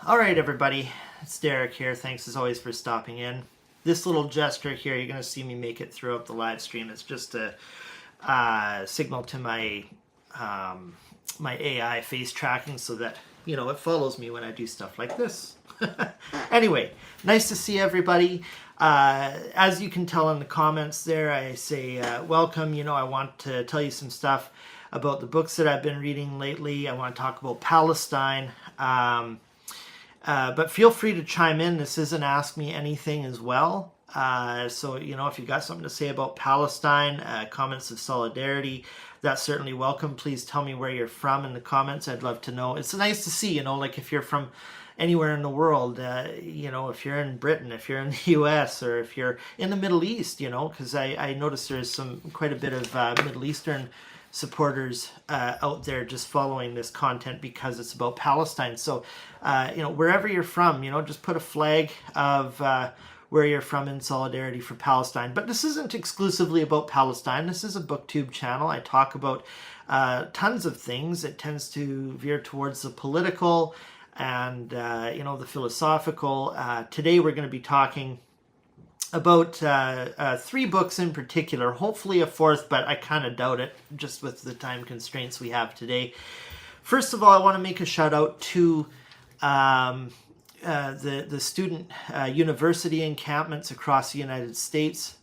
All right, everybody, it's Derek here. Thanks as always for stopping in. This little gesture here, you're going to see me make it throughout the live stream. It's just a signal to my my AI face tracking so that, it follows me when I do stuff like this. Anyway, nice to see everybody. As you can tell in the comments there, I say welcome. I want to tell you some stuff about the books that I've been reading lately. I want to talk about Palestine. But feel free to chime in. This isn't Ask Me Anything as well. So, if you've got something to say about Palestine, comments of solidarity, that's certainly welcome. Please tell me where you're from in the comments. I'd love to know. It's nice to see, like if you're from anywhere in the world, if you're in Britain, if you're in the US, or if you're in the Middle East, because I noticed there's quite a bit of Middle Eastern supporters out there just following this content because it's about Palestine. So, wherever you're from, just put a flag of where you're from in solidarity for Palestine. But this isn't exclusively about Palestine. This is a Booktube channel. I talk about tons of things. It tends to veer towards the political and, the philosophical. Today we're going to be talking about three books in particular, hopefully a fourth, but I kind of doubt it just with the time constraints we have today. First of all, I want to make a shout out to the student university encampments across the United States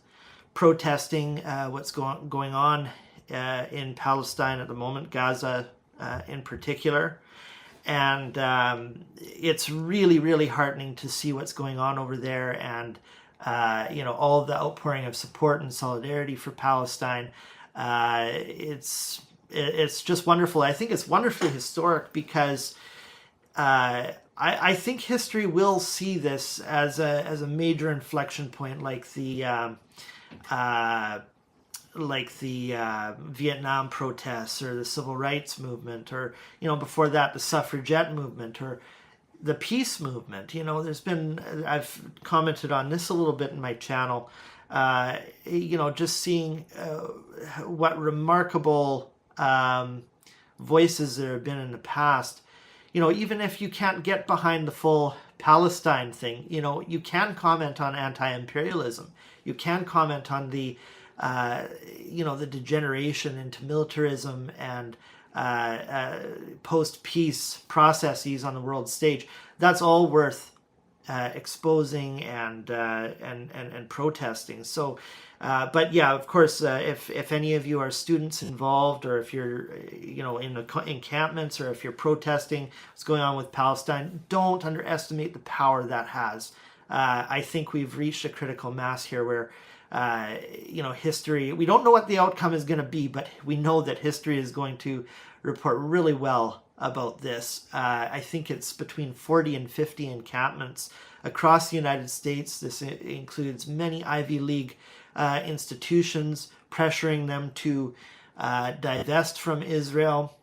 protesting what's going on in Palestine at the moment, Gaza in particular. And it's really, really heartening to see what's going on over there, and all the outpouring of support and solidarity for Palestine. It's just wonderful. I think it's wonderfully historic because I think history will see this as a major inflection point, like the Vietnam protests or the civil rights movement, or before that the suffragette movement or the peace movement. I've commented on this a little bit in my channel. Just seeing what remarkable voices there have been in the past. Even if you can't get behind the full Palestine thing, you can comment on anti-imperialism. You can comment on the, the degeneration into militarism and post-peace processes on the world stage. That's all worth exposing and protesting. So, but yeah, of course, if any of you are students involved, or if you're in the encampments, or if you're protesting what's going on with Palestine, don't underestimate the power that has. I think we've reached a critical mass here where history, we don't know what the outcome is going to be, but we know that history is going to report really well about this. I think it's between 40 and 50 encampments across the United States. This includes many Ivy League institutions, pressuring them to divest from Israel,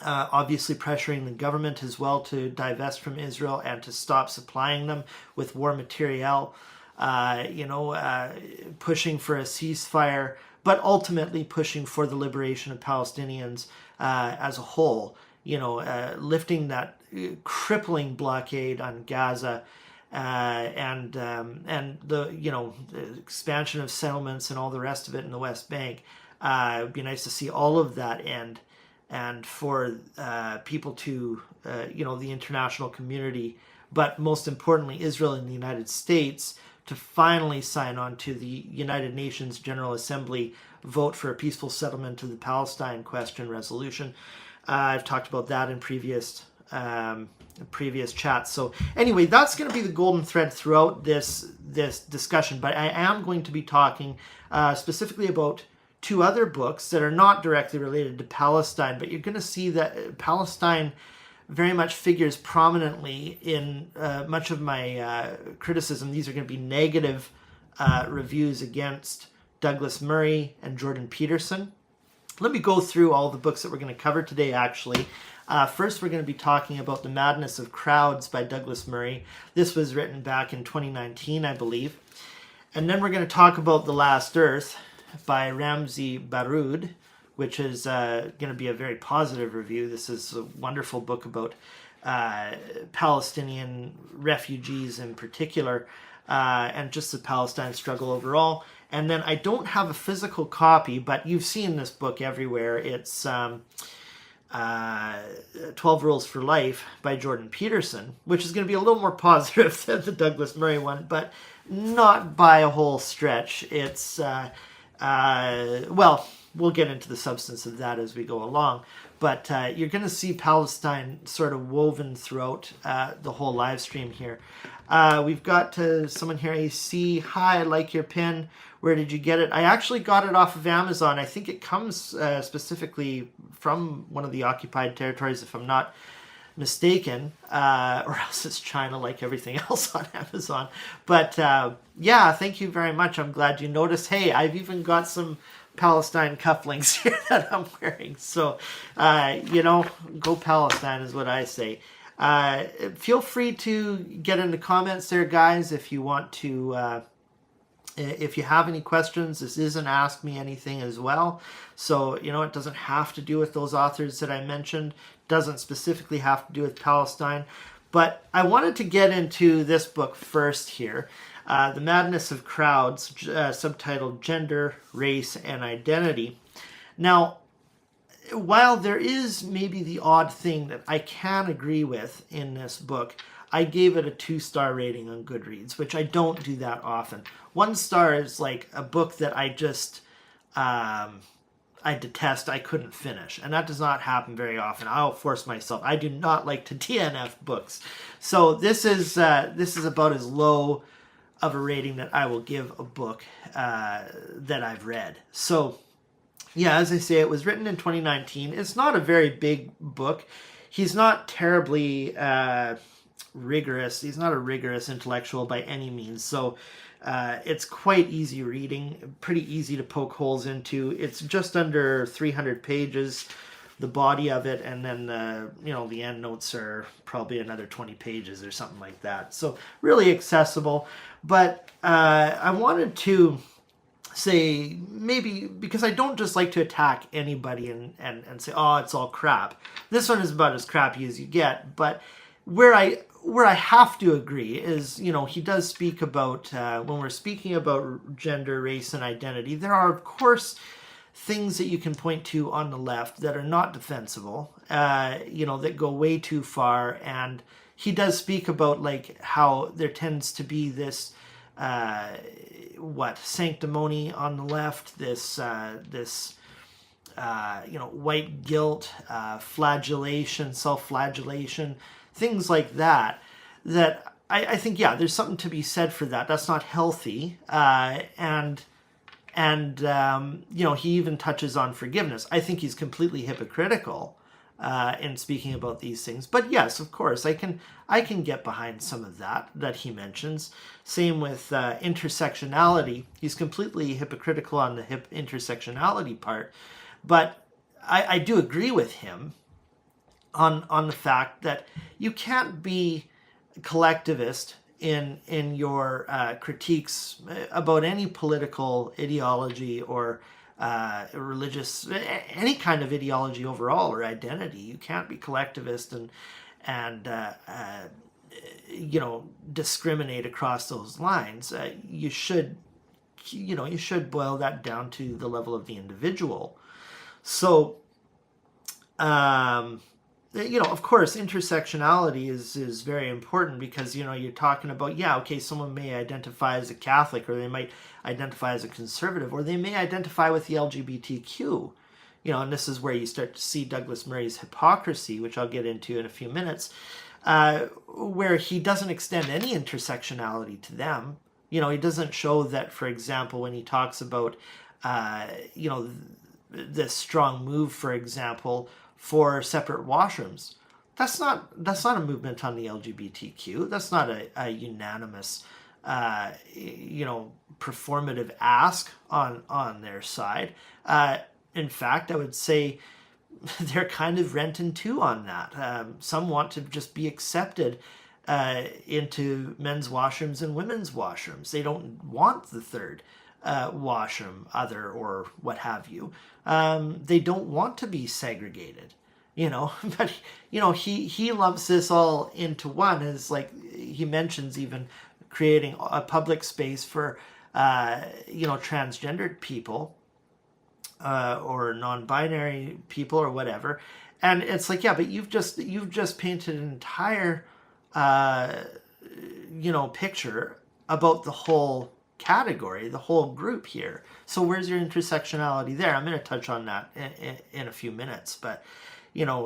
obviously pressuring the government as well to divest from Israel and to stop supplying them with war material, pushing for a ceasefire, but ultimately pushing for the liberation of Palestinians as a whole, lifting that crippling blockade on Gaza, and the expansion of settlements and all the rest of it in the West Bank. It'd be nice to see all of that end, and for people to the international community, but most importantly Israel and the United States, to finally sign on to the United Nations General Assembly vote for a peaceful settlement of the Palestine question resolution. I've talked about that in previous chats. So anyway, that's going to be the golden thread throughout this discussion. But I am going to be talking specifically about two other books that are not directly related to Palestine, but you're going to see that Palestine very much figures prominently in much of my criticism. These are going to be negative reviews against Douglas Murray and Jordan Peterson. Let me go through all the books that we're going to cover today, actually. First, we're going to be talking about The Madness of Crowds by Douglas Murray. This was written back in 2019, I believe. And then we're going to talk about The Last Earth by Ramzi Baroud, which is going to be a very positive review. This is a wonderful book about Palestinian refugees in particular, and just the Palestine struggle overall. And then I don't have a physical copy, but you've seen this book everywhere. It's 12 Rules for Life by Jordan Peterson, which is going to be a little more positive than the Douglas Murray one, but not by a whole stretch. It's, well, we'll get into the substance of that as we go along. But you're going to see Palestine sort of woven throughout the whole live stream here. We've got someone here, AC. Hi, I like your pin. Where did you get it? I actually got it off of Amazon. I think it comes specifically from one of the occupied territories, if I'm not mistaken, or else it's China like everything else on Amazon. But yeah, thank you very much. I'm glad you noticed. Hey, I've even got some Palestine cufflinks here that I'm wearing. So, you know, go Palestine is what I say. Feel free to get in the comments there, guys, if you want to, if you have any questions. This is an Ask Me Anything as well. So, you know, it doesn't have to do with those authors that I mentioned. Doesn't specifically have to do with Palestine. But I wanted to get into this book first here. The Madness of Crowds, subtitled Gender, Race, and Identity. Now, while there is maybe the odd thing that I can agree with in this book, I gave it a 2-star rating on Goodreads, which I don't do that often. 1 star is like a book that I just, I detest, I couldn't finish. And that does not happen very often. I'll force myself. I do not like to DNF books. So this is about as low of a rating that I will give a book that I've read. So, yeah, as I say, it was written in 2019. It's not a very big book. He's not terribly rigorous. He's not a rigorous intellectual by any means. So it's quite easy reading, pretty easy to poke holes into. It's just under 300 pages, the body of it, and then the end notes are probably another 20 pages or something like that. So really accessible. But I wanted to say, maybe, because I don't just like to attack anybody and say, oh, it's all crap. This one is about as crappy as you get. But where I have to agree is, you know, he does speak about, when we're speaking about gender, race, and identity, there are, of course, things that you can point to on the left that are not defensible, you know, that go way too far. And he does speak about, like, how there tends to be this, sanctimony on the left, this white guilt, flagellation, self-flagellation, things like that, that I think, yeah, there's something to be said for that. That's not healthy. And he even touches on forgiveness. I think he's completely hypocritical in speaking about these things. But yes, of course, I can get behind some of that he mentions. Same with intersectionality. He's completely hypocritical on the intersectionality part. But I do agree with him on the fact that you can't be collectivist in your critiques about any political ideology or religious, any kind of ideology overall or identity. You can't be collectivist and discriminate across those lines. You should boil that down to the level of the individual. So, of course, intersectionality is very important because, you're talking about, someone may identify as a Catholic, or they might identify as a conservative, or they may identify with the LGBTQ, and this is where you start to see Douglas Murray's hypocrisy, which I'll get into in a few minutes, where he doesn't extend any intersectionality to them. He doesn't show that, for example, when he talks about, this strong move, for example, for separate washrooms. That's not a movement on the LGBTQ. That's not a unanimous, performative ask on their side. In fact, I would say they're kind of rent in two on that. Some want to just be accepted into men's washrooms and women's washrooms. They don't want the third. washroom, other, or what have you. They don't want to be segregated, but he lumps this all into one, as like he mentions even creating a public space for transgendered people or non-binary people or whatever. And it's like, yeah, but you've just painted an entire picture about the whole category, the whole group here. So where's your intersectionality there? I'm going to touch on that in a few minutes. But,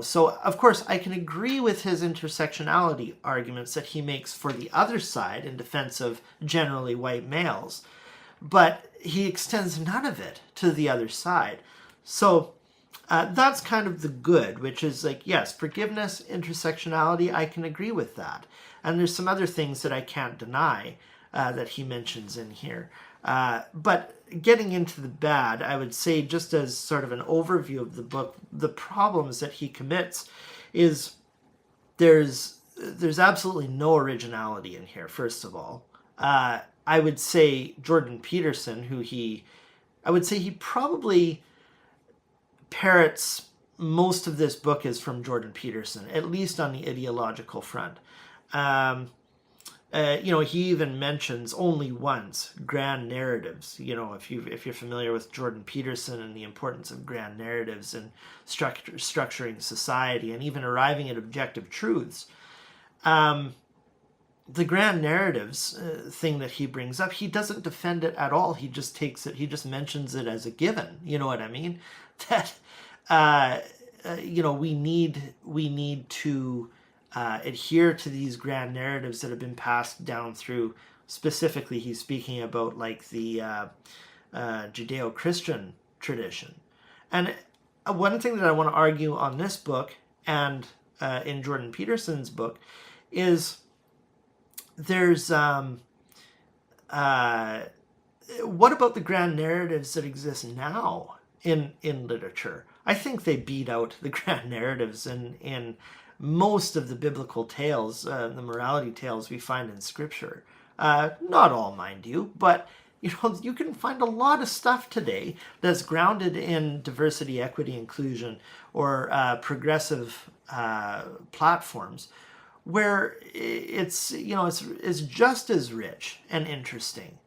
so of course I can agree with his intersectionality arguments that he makes for the other side in defense of generally white males. But he extends none of it to the other side. So that's kind of the good, which is like, yes, forgiveness, intersectionality, I can agree with that. And there's some other things that I can't deny that he mentions in here. But getting into the bad, I would say, just as sort of an overview of the book, the problems that he commits is there's absolutely no originality in here, first of all. I would say Jordan Peterson, I would say he probably parrots most of this book is from Jordan Peterson, at least on the ideological front. He even mentions only once grand narratives. If you're familiar with Jordan Peterson and the importance of grand narratives and structuring society and even arriving at objective truths, the grand narratives thing that he brings up, he doesn't defend it at all. He just takes it. He just mentions it as a given. You know what I mean? That we need to adhere to these grand narratives that have been passed down through. Specifically, he's speaking about like the Judeo-Christian tradition. And one thing that I want to argue on this book and in Jordan Peterson's book is there's what about the grand narratives that exist now in literature? I think they beat out the grand narratives in most of the biblical tales, the morality tales we find in Scripture. Not all, mind you, but you can find a lot of stuff today that's grounded in diversity, equity, inclusion, or progressive platforms, where it's just as rich and interesting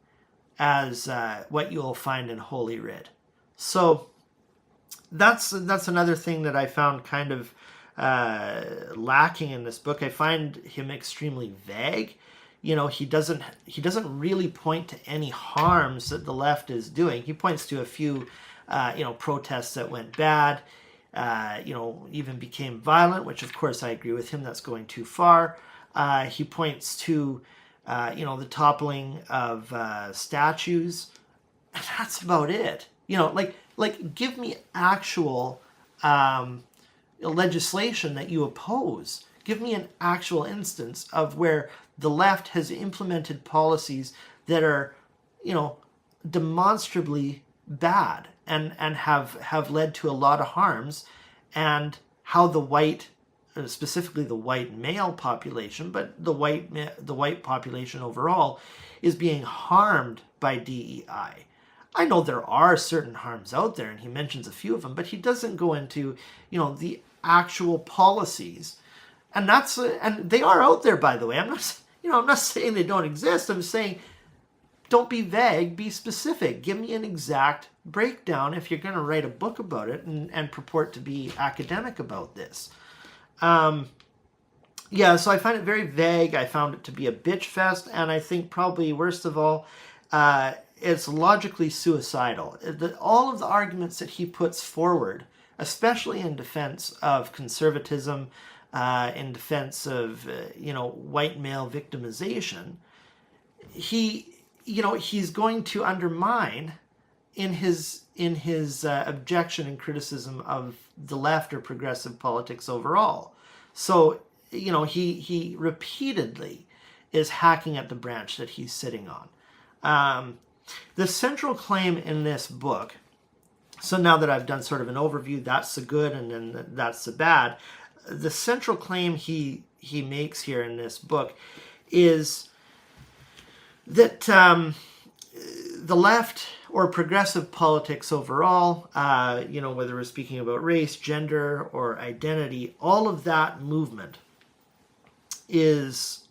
as what you'll find in Holy Writ. So that's another thing that I found kind of lacking in this book. I find him extremely vague. He doesn't really point to any harms that the left is doing. He points to a few protests that went bad. Even became violent, which of course I agree with him. That's going too far. He points to, the toppling of statues. And that's about it. Like give me actual legislation that you oppose. Give me an actual instance of where the left has implemented policies that are, demonstrably bad and have led to a lot of harms, and how the white, specifically the white male population, but the white population overall, is being harmed by DEI. I know there are certain harms out there, and he mentions a few of them, but he doesn't go into, the actual policies, and and they are out there, by the way. I'm not saying they don't exist. I'm saying, don't be vague, be specific. Give me an exact breakdown if you're going to write a book about it and purport to be academic about this. So I find it very vague. I found it to be a bitch fest, and I think probably worst of all, it's logically suicidal. All of the arguments that he puts forward, especially in defense of conservatism, in defense of white male victimization, he's going to undermine in his objection and criticism of the left or progressive politics overall. So he repeatedly is hacking at the branch that he's sitting on. The central claim in this book, so now that I've done sort of an overview, that's the good and then that's the bad. The central claim he makes here in this book is that the left or progressive politics overall, whether we're speaking about race, gender, or identity, all of that movement is,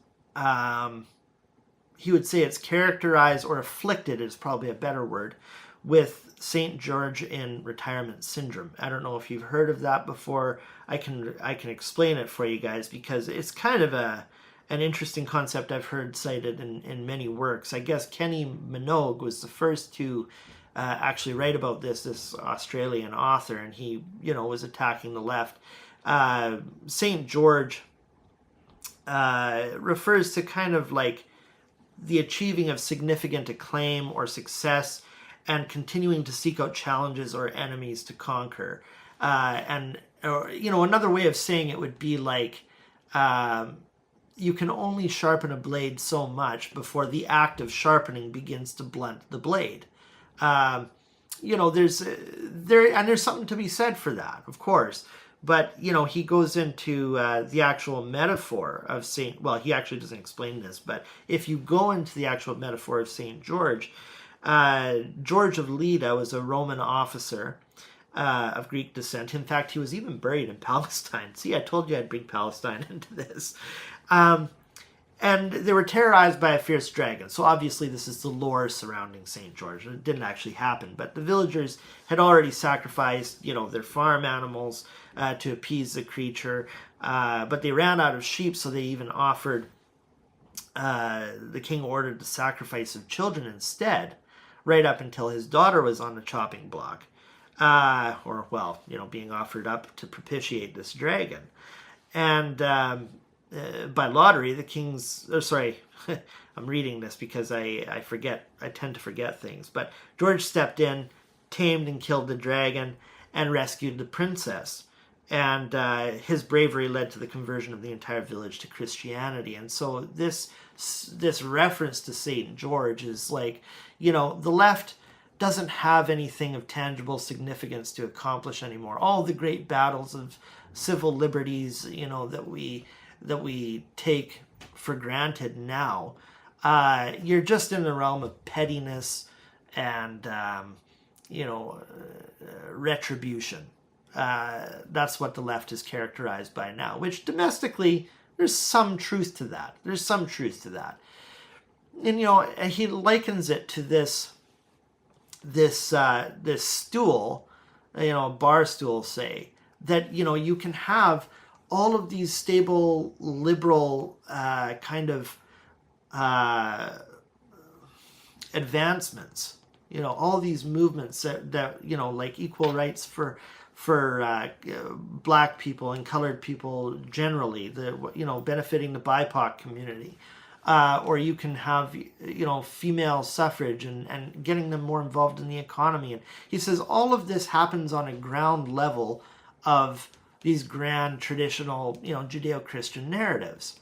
he would say it's characterized, or afflicted is probably a better word, with St. George in retirement syndrome. I don't know if you've heard of that before. I can explain it for you guys, because it's kind of an interesting concept I've heard cited in many works. I guess Kenny Minogue was the first to actually write about this Australian author, and he, was attacking the left. St. George refers to kind of like the achieving of significant acclaim or success and continuing to seek out challenges or enemies to conquer. Another way of saying it would be like, you can only sharpen a blade so much before the act of sharpening begins to blunt the blade. There's something to be said for that, of course. But, he goes into the actual metaphor of he actually doesn't explain this, but if you go into the actual metaphor of St. George, George of Lydda was a Roman officer of Greek descent. In fact, he was even buried in Palestine. See, I told you I'd bring Palestine into this. And they were terrorized by a fierce dragon. So obviously this is the lore surrounding St. George. It didn't actually happen, but the villagers had already sacrificed, their farm animals to appease the creature. But they ran out of sheep, so they even offered, the king ordered the sacrifice of children instead, right up until his daughter was on the chopping block. Being offered up to propitiate this dragon. And by lottery, the king's... I'm reading this because I forget. I tend to forget things. But George stepped in, tamed and killed the dragon, and rescued the princess. And his bravery led to the conversion of the entire village to Christianity. And so this reference to St. George is like, the left doesn't have anything of tangible significance to accomplish anymore. All the great battles of civil liberties, that we take for granted now, you're just in the realm of pettiness and, retribution. That's what the left is characterized by now, which domestically, there's some truth to that. And, he likens it to this stool, bar stool, say, that, you can have all of these stable, liberal kind of advancements, all these movements that like equal rights for black people and colored people generally, benefiting the BIPOC community. Or you can have, female suffrage and getting them more involved in the economy. And he says all of this happens on a ground level of these grand traditional, Judeo-Christian narratives,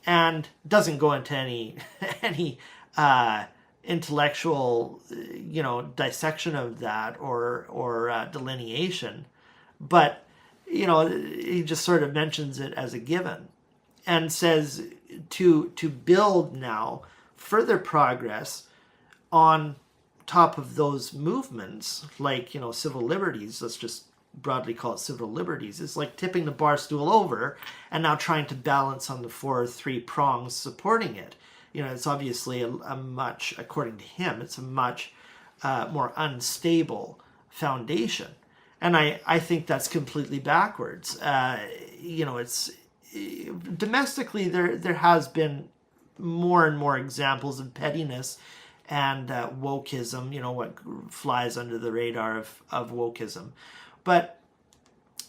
and doesn't go into any intellectual, dissection of that or delineation, but he just sort of mentions it as a given, and says to build now further progress on top of those movements, like civil liberties. Let's just broadly call it civil liberties. It's like tipping the bar stool over and now trying to balance on the three prongs supporting it. It's obviously a much, according to him, it's a much more unstable foundation. And I think that's completely backwards. It's domestically there has been more and more examples of pettiness and wokeism, what flies under the radar of wokeism. But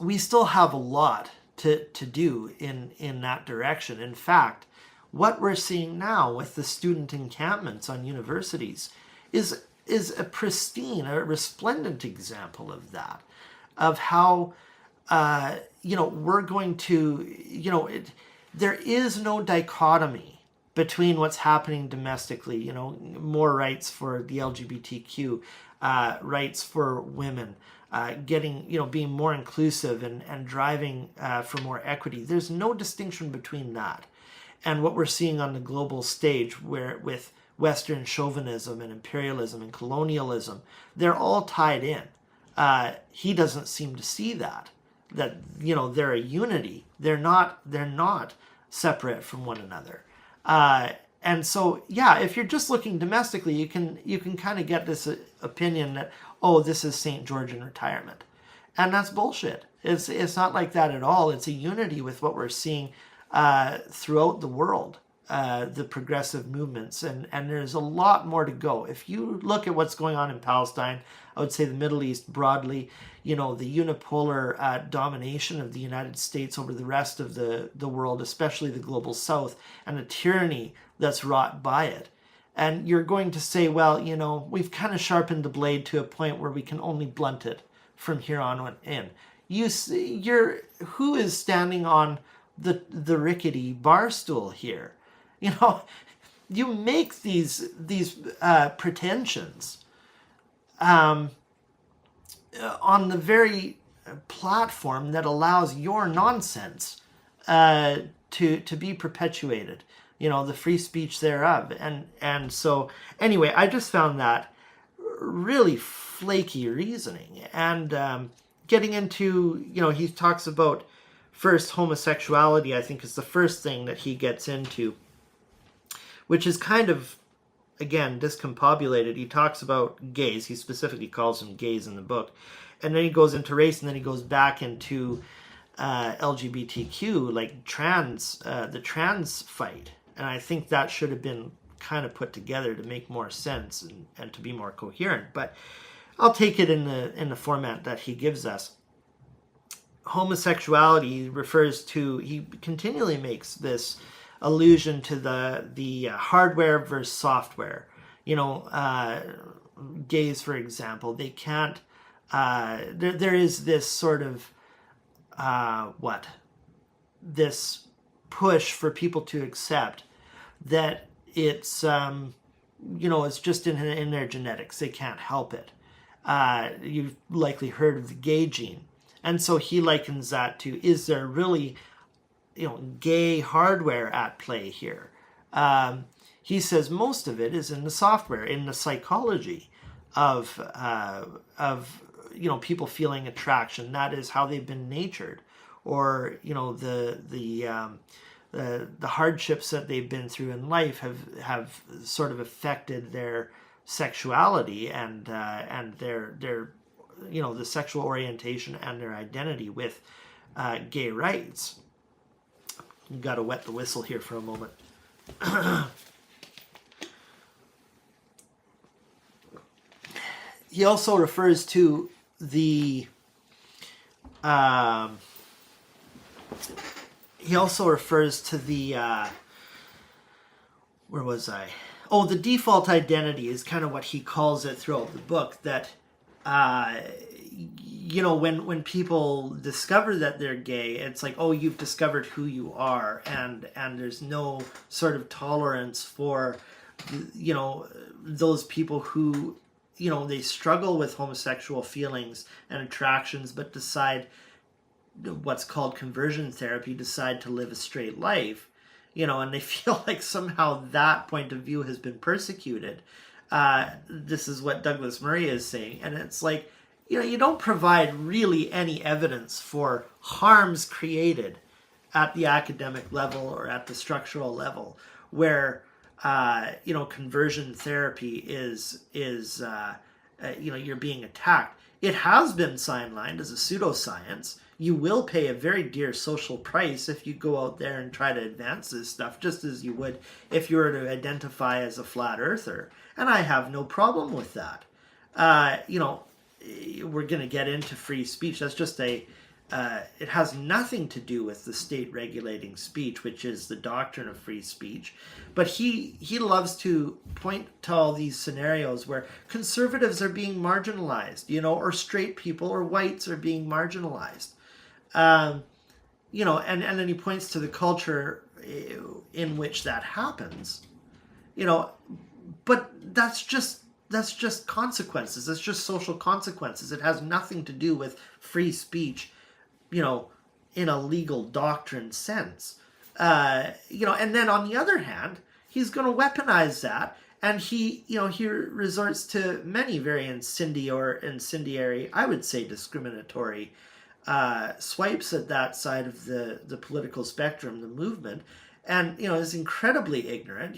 we still have a lot to do in that direction. In fact, what we're seeing now with the student encampments on universities is a pristine, a resplendent example of that, of how, we're going to, there is no dichotomy between what's happening domestically, more rights for the LGBTQ, rights for women, getting, being more inclusive and driving for more equity. There's no distinction between that and what we're seeing on the global stage, where with Western chauvinism and imperialism and colonialism, they're all tied in. He doesn't seem to see that they're a unity. They're not separate from one another. And so, yeah, if you're just looking domestically, you can kind of get this opinion that, oh, this is St. George in retirement. And that's bullshit. It's not like that at all. It's a unity with what we're seeing throughout the world, the progressive movements. And there's a lot more to go. If you look at what's going on in Palestine, I would say the Middle East broadly, the unipolar domination of the United States over the rest of the world, especially the global south, and the tyranny that's wrought by it. And you're going to say, well, we've kind of sharpened the blade to a point where we can only blunt it from here on in. Who is standing on the rickety bar stool here? You make these pretensions on the very platform that allows your nonsense to be perpetuated, the free speech thereof. And so anyway, I just found that really flaky reasoning. And getting into, he talks about first homosexuality, I think is the first thing that he gets into, which is kind of, again, discombobulated. He talks about gays. He specifically calls them gays in the book. And then he goes into race, and then he goes back into LGBTQ, like the trans fight. And I think that should have been kind of put together to make more sense and to be more coherent. But I'll take it in the format that he gives us. Homosexuality refers to, he continually makes this allusion to the hardware versus software. Gays, for example, they can't, there is this sort of, this push for people to accept that it's, it's just in their genetics. They can't help it. You've likely heard of the gay gene. And so he likens that to, is there really, gay hardware at play here? He says most of it is in the software, in the psychology of people feeling attraction. That is how they've been natured, or the hardships that they've been through in life have sort of affected their sexuality and their the sexual orientation and their identity with gay rights. You got to wet the whistle here for a moment. He also refers to the where was I? Oh, the default identity is kind of what he calls it throughout the book, that when people discover that they're gay, it's like, oh, you've discovered who you are, and there's no sort of tolerance for those people who they struggle with homosexual feelings and attractions, but decide, what's called conversion therapy, decide to live a straight life, and they feel like somehow that point of view has been persecuted. This is what Douglas Murray is saying. And it's like, you don't provide really any evidence for harms created at the academic level or at the structural level where, conversion therapy is you're being attacked. It has been sidelined as a pseudoscience. You will pay a very dear social price if you go out there and try to advance this stuff, just as you would if you were to identify as a flat earther. And I have no problem with that. We're going to get into free speech. That's just it has nothing to do with the state regulating speech, which is the doctrine of free speech. But he loves to point to all these scenarios where conservatives are being marginalized, or straight people or whites are being marginalized. And then he points to the culture in which that happens, but that's just consequences. It's just social consequences. It has nothing to do with free speech, in a legal doctrine sense. And then on the other hand, he's going to weaponize that And he, he resorts to many very incendiary, I would say discriminatory, swipes at that side of the political spectrum, the movement, and, is incredibly ignorant.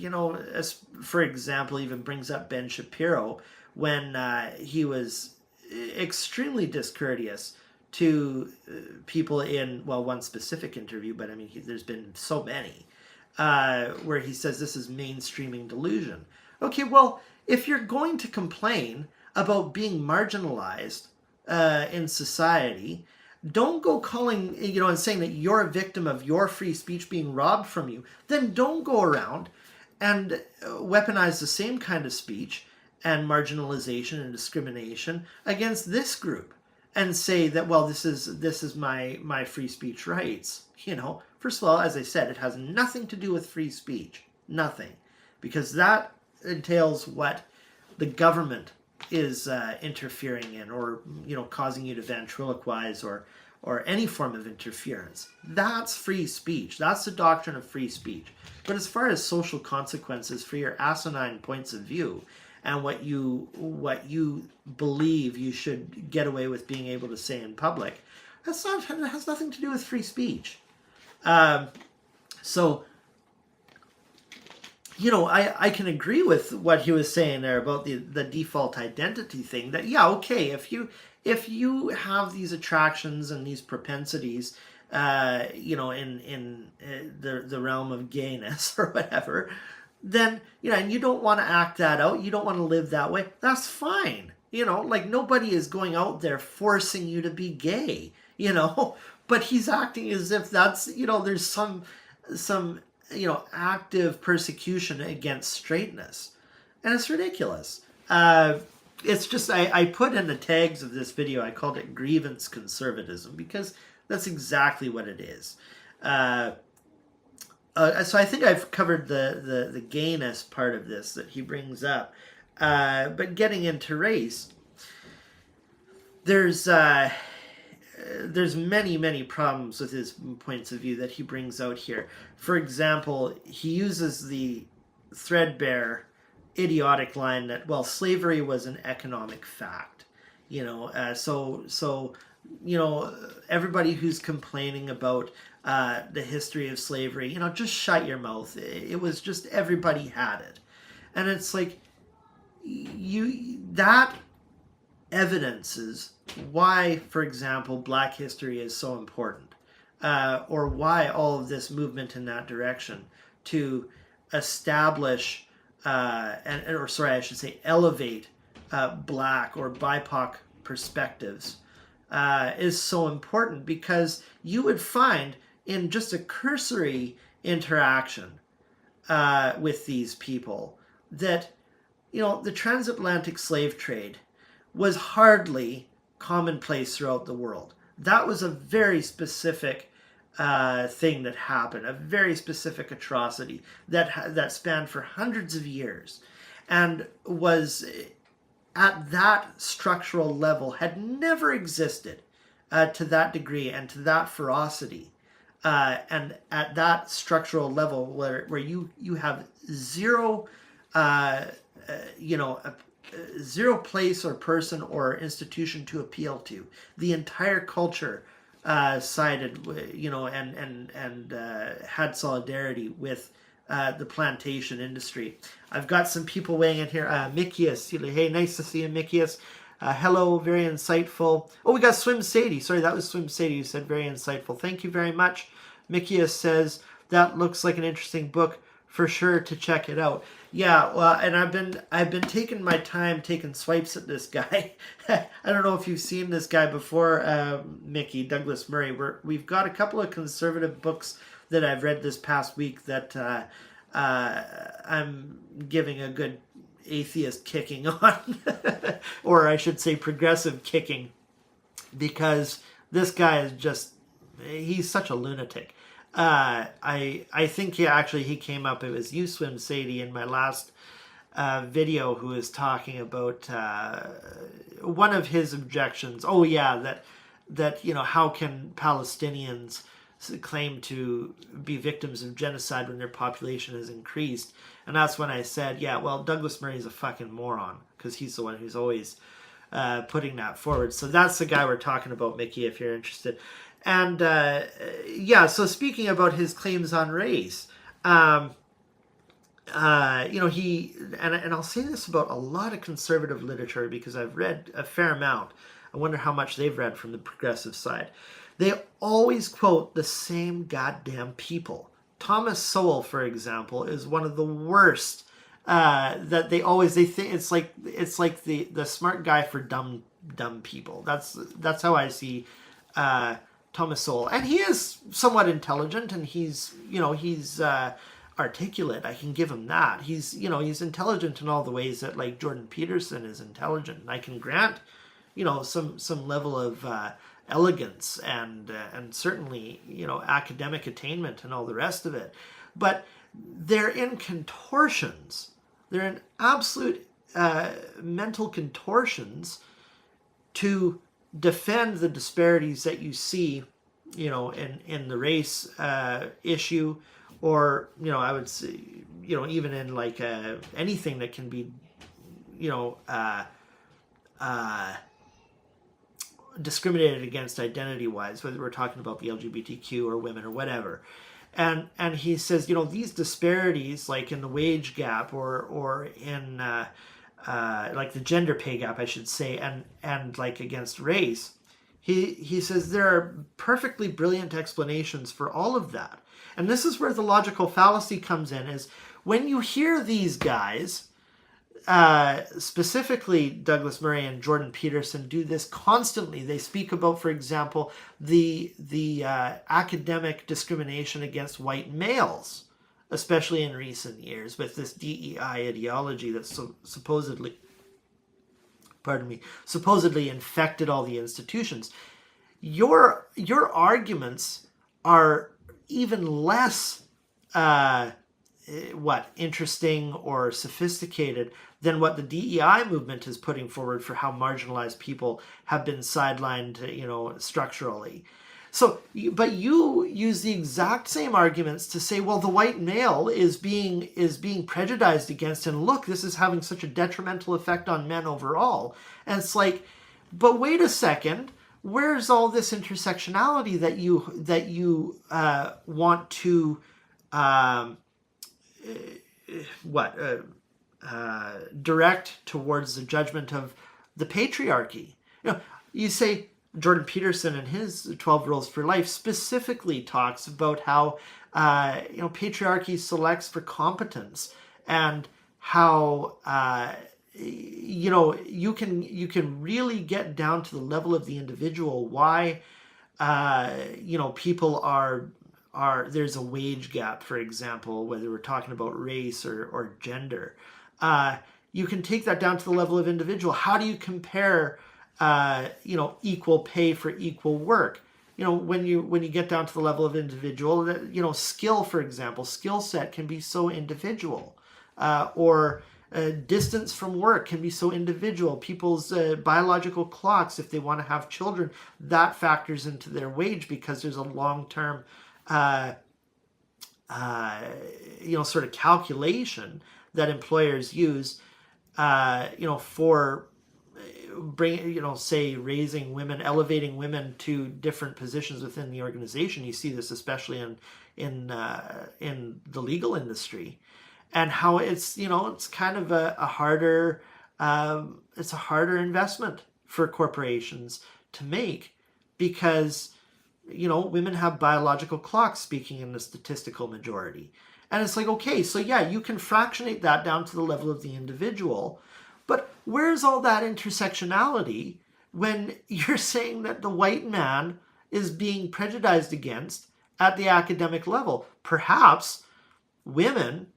As, for example, even brings up Ben Shapiro when he was extremely discourteous to people in, well, one specific interview, but I mean, there's been so many, where he says this is mainstreaming delusion. Okay, well, if you're going to complain about being marginalized in society, don't go calling, and saying that you're a victim of your free speech being robbed from you. Then don't go around and weaponize the same kind of speech and marginalization and discrimination against this group and say that, well, this is my free speech rights. First of all, as I said, it has nothing to do with free speech. Nothing. Because that entails what the government is interfering in, or causing you to ventriloquize, or any form of interference. That's free speech. That's the doctrine of free speech. But as far as social consequences for your asinine points of view and what you believe you should get away with being able to say in public, it has nothing to do with free speech. So I can agree with what he was saying there about the default identity thing. That, yeah, okay, if you have these attractions and these propensities, in the realm of gayness or whatever, then, and you don't want to act that out, you don't want to live that way, that's fine. Like, nobody is going out there forcing you to be gay, but he's acting as if that's, there's some active persecution against straightness. And it's ridiculous. It's just, I put in the tags of this video, I called it grievance conservatism, because that's exactly what it is. So I think I've covered the gayness part of this that he brings up. But getting into race, there's many problems with his points of view that he brings out here. For example, he uses the threadbare, idiotic line that, well, slavery was an economic fact. So everybody who's complaining about the history of slavery, just shut your mouth. It was just, everybody had it. And it's like, that evidences why, for example, Black history is so important, or why all of this movement in that direction to establish, elevate Black or BIPOC perspectives is so important, because you would find in just a cursory interaction with these people that, the transatlantic slave trade was hardly commonplace throughout the world. That was a very specific thing that happened, a very specific atrocity that spanned for hundreds of years, and was at that structural level, had never existed to that degree and to that ferocity, and at that structural level where you have zero zero place or person or institution to appeal to. The entire culture sided, and had solidarity with the plantation industry. I've got some people weighing in here. Mikius, hey, nice to see you, Mikius. Hello, very insightful. Oh, we got Swim Sadie. Sorry, that was Swim Sadie who said very insightful. Thank you very much. Mikius says, that looks like an interesting book. For sure to check it out. Yeah, well, and I've been taking my time taking swipes at this guy. I don't know if you've seen this guy before, Mickey, Douglas Murray. We've got a couple of conservative books that I've read this past week that I'm giving a good atheist kicking on, or I should say progressive kicking, because this guy is he's such a lunatic. I think he came up, it was you, Swim Sadie, in my last video, who was talking about one of his objections. Oh yeah, that how can Palestinians claim to be victims of genocide when their population has increased. And that's when I said, yeah, well, Douglas Murray is a fucking moron, because he's the one who's always putting that forward. So that's the guy we're talking about, Mickey, if you're interested. And yeah, so speaking about his claims on race, he, and I'll say this about a lot of conservative literature because I've read a fair amount. I wonder how much they've read from the progressive side. They always quote the same goddamn people. Thomas Sowell, for example, is one of the worst. That they think it's like the smart guy for dumb people. That's how I see Thomas Sowell, and he is somewhat intelligent, and he's articulate. I can give him that. He's intelligent in all the ways that like Jordan Peterson is intelligent. And I can grant some level of elegance and certainly academic attainment and all the rest of it, but they're in contortions. They're in absolute mental contortions to defend the disparities that you see, in the race issue, or I would say, even in like anything that can be, discriminated against identity-wise, whether we're talking about the LGBTQ or women or whatever. And he says, these disparities, like in the wage gap or in like the gender pay gap, I should say, and like against race, he says there are perfectly brilliant explanations for all of that. And this is where the logical fallacy comes in, is when you hear these guys, specifically Douglas Murray and Jordan Peterson, do this constantly. They speak about, for example, the academic discrimination against white males, especially in recent years, with this DEI ideology that's supposedly infected all the institutions. Your arguments are even less interesting or sophisticated than what the DEI movement is putting forward for how marginalized people have been sidelined, structurally. So, but you use the exact same arguments to say, well, the white male is being prejudiced against, and look, this is having such a detrimental effect on men overall. And it's like, but wait a second, where's all this intersectionality that you want to direct towards the judgment of the patriarchy? You say Jordan Peterson in his 12 Rules for Life specifically talks about how patriarchy selects for competence, and how you can really get down to the level of the individual why people are there's a wage gap, for example, whether we're talking about race or gender. You can take that down to the level of individual. How do you compare equal pay for equal work? When you get down to the level of individual, skill, for example, skill set can be so individual, or distance from work can be so individual. People's biological clocks, if they want to have children, that factors into their wage because there's a long-term sort of calculation that employers use, for raising women, elevating women to different positions within the organization. You see this especially in the legal industry, and how it's kind of a harder investment for corporations to make, because women have biological clocks, speaking in the statistical majority. And it's like, okay, so yeah, you can fractionate that down to the level of the individual, but where's all that intersectionality when you're saying that the white man is being prejudiced against at the academic level? Perhaps women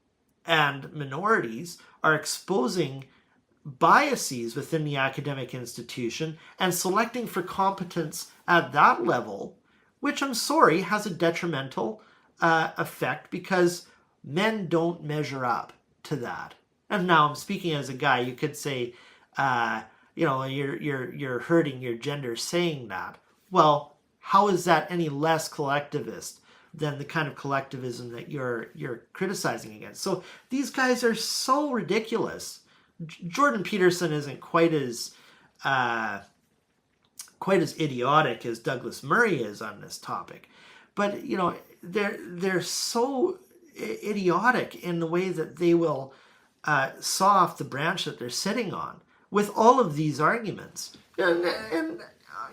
and minorities are exposing biases within the academic institution and selecting for competence at that level, which, I'm sorry, has a detrimental effect, because men don't measure up to that. And now I'm speaking as a guy. You could say, you're hurting your gender saying that. Well, how is that any less collectivist than the kind of collectivism that you're criticizing against? So these guys are so ridiculous. Jordan Peterson isn't quite as idiotic as Douglas Murray is on this topic, but you know, they're so idiotic in the way that they will saw off the branch that they're sitting on with all of these arguments. And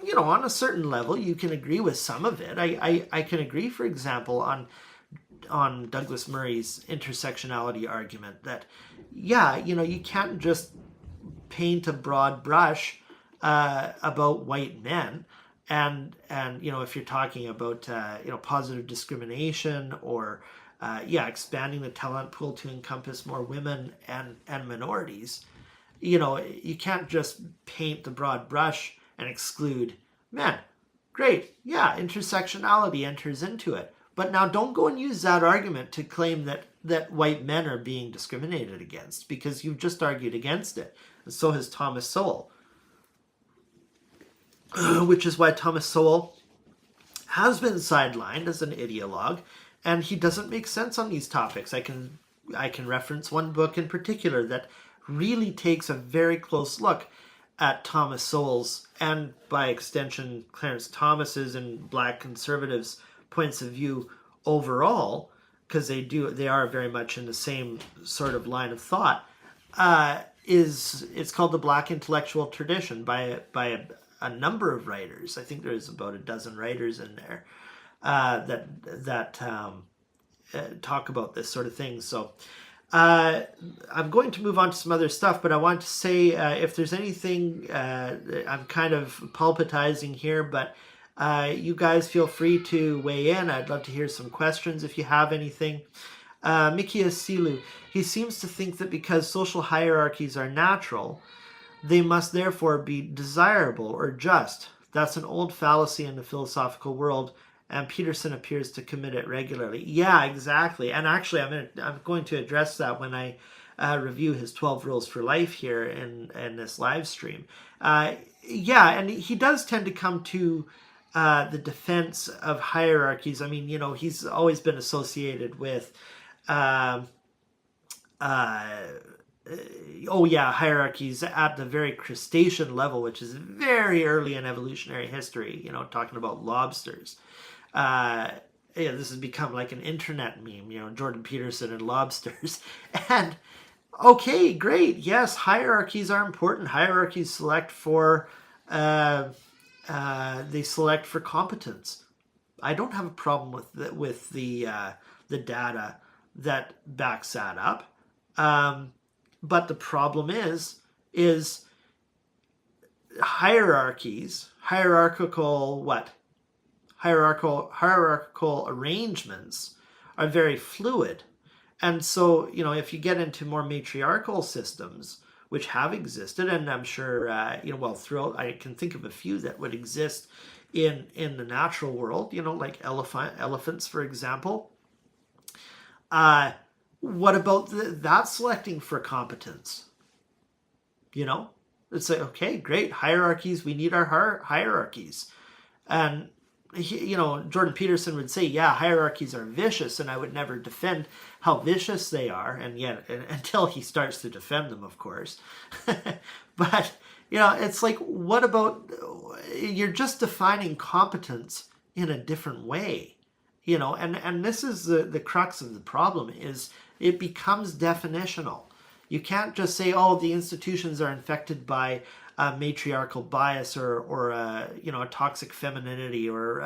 you know, on a certain level, you can agree with some of it. I can agree, for example, on Douglas Murray's intersectionality argument that, yeah, you know, you can't just paint a broad brush about white men. And you know, if you're talking about you know, positive discrimination or expanding the talent pool to encompass more women and minorities, you know, you can't just paint the broad brush and exclude men. Great, yeah, intersectionality enters into it. But now don't go and use that argument to claim that white men are being discriminated against, because you've just argued against it. And so has Thomas Sowell. Which is why Thomas Sowell has been sidelined as an ideologue, and he doesn't make sense on these topics. I can reference one book in particular that really takes a very close look at Thomas Sowell's, and by extension Clarence Thomas's and Black conservatives' points of view overall, because they are very much in the same sort of line of thought. It's called The Black Intellectual Tradition by a number of writers. I think there's about a dozen writers in there that talk about this sort of thing. So I'm going to move on to some other stuff, but I want to say if there's anything, I'm kind of pulpitizing here, but you guys feel free to weigh in. I'd love to hear some questions if you have anything. Mickey Asilu, he seems to think that because social hierarchies are natural, they must therefore be desirable or just. That's an old fallacy in the philosophical world, and Peterson appears to commit it regularly. Yeah, exactly. And actually, I'm going to address that when I review his 12 Rules for Life here in this live stream. Yeah, and he does tend to come to the defense of hierarchies. I mean, you know, he's always been associated with hierarchies at the very crustacean level, which is very early in evolutionary history, you know, talking about lobsters. This has become like an internet meme, you know, Jordan Peterson and lobsters. And okay, great. Yes, hierarchies are important. Hierarchies select for competence. I don't have a problem with the data that backs that up. But the problem is hierarchical arrangements are very fluid. And so, you know, if you get into more matriarchal systems, which have existed, and I'm sure, throughout, I can think of a few that would exist in the natural world, you know, like elephants, for example. What about that selecting for competence? You know, it's like, okay, great, hierarchies, we need our hierarchies. And, you know, Jordan Peterson would say, yeah, hierarchies are vicious, and I would never defend how vicious they are, and yet, until he starts to defend them, of course. But, you know, it's like, what about, you're just defining competence in a different way, you know, and this is the crux of the problem, is it becomes definitional. You can't just say, oh, the institutions are infected by matriarchal bias or a toxic femininity or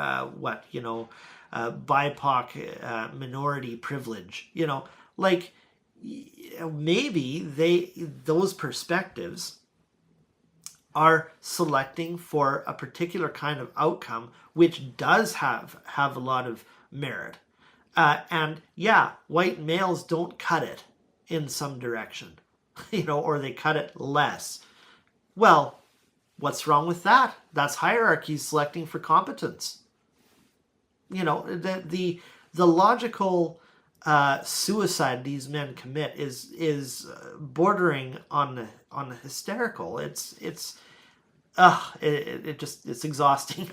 BIPOC minority privilege. You know, like maybe those perspectives are selecting for a particular kind of outcome which does have a lot of merit. And yeah, white males don't cut it in some direction, you know, or they cut it less. Well, what's wrong with that? That's hierarchies selecting for competence. You know, the logical suicide these men commit is bordering on the hysterical. It's it's exhausting.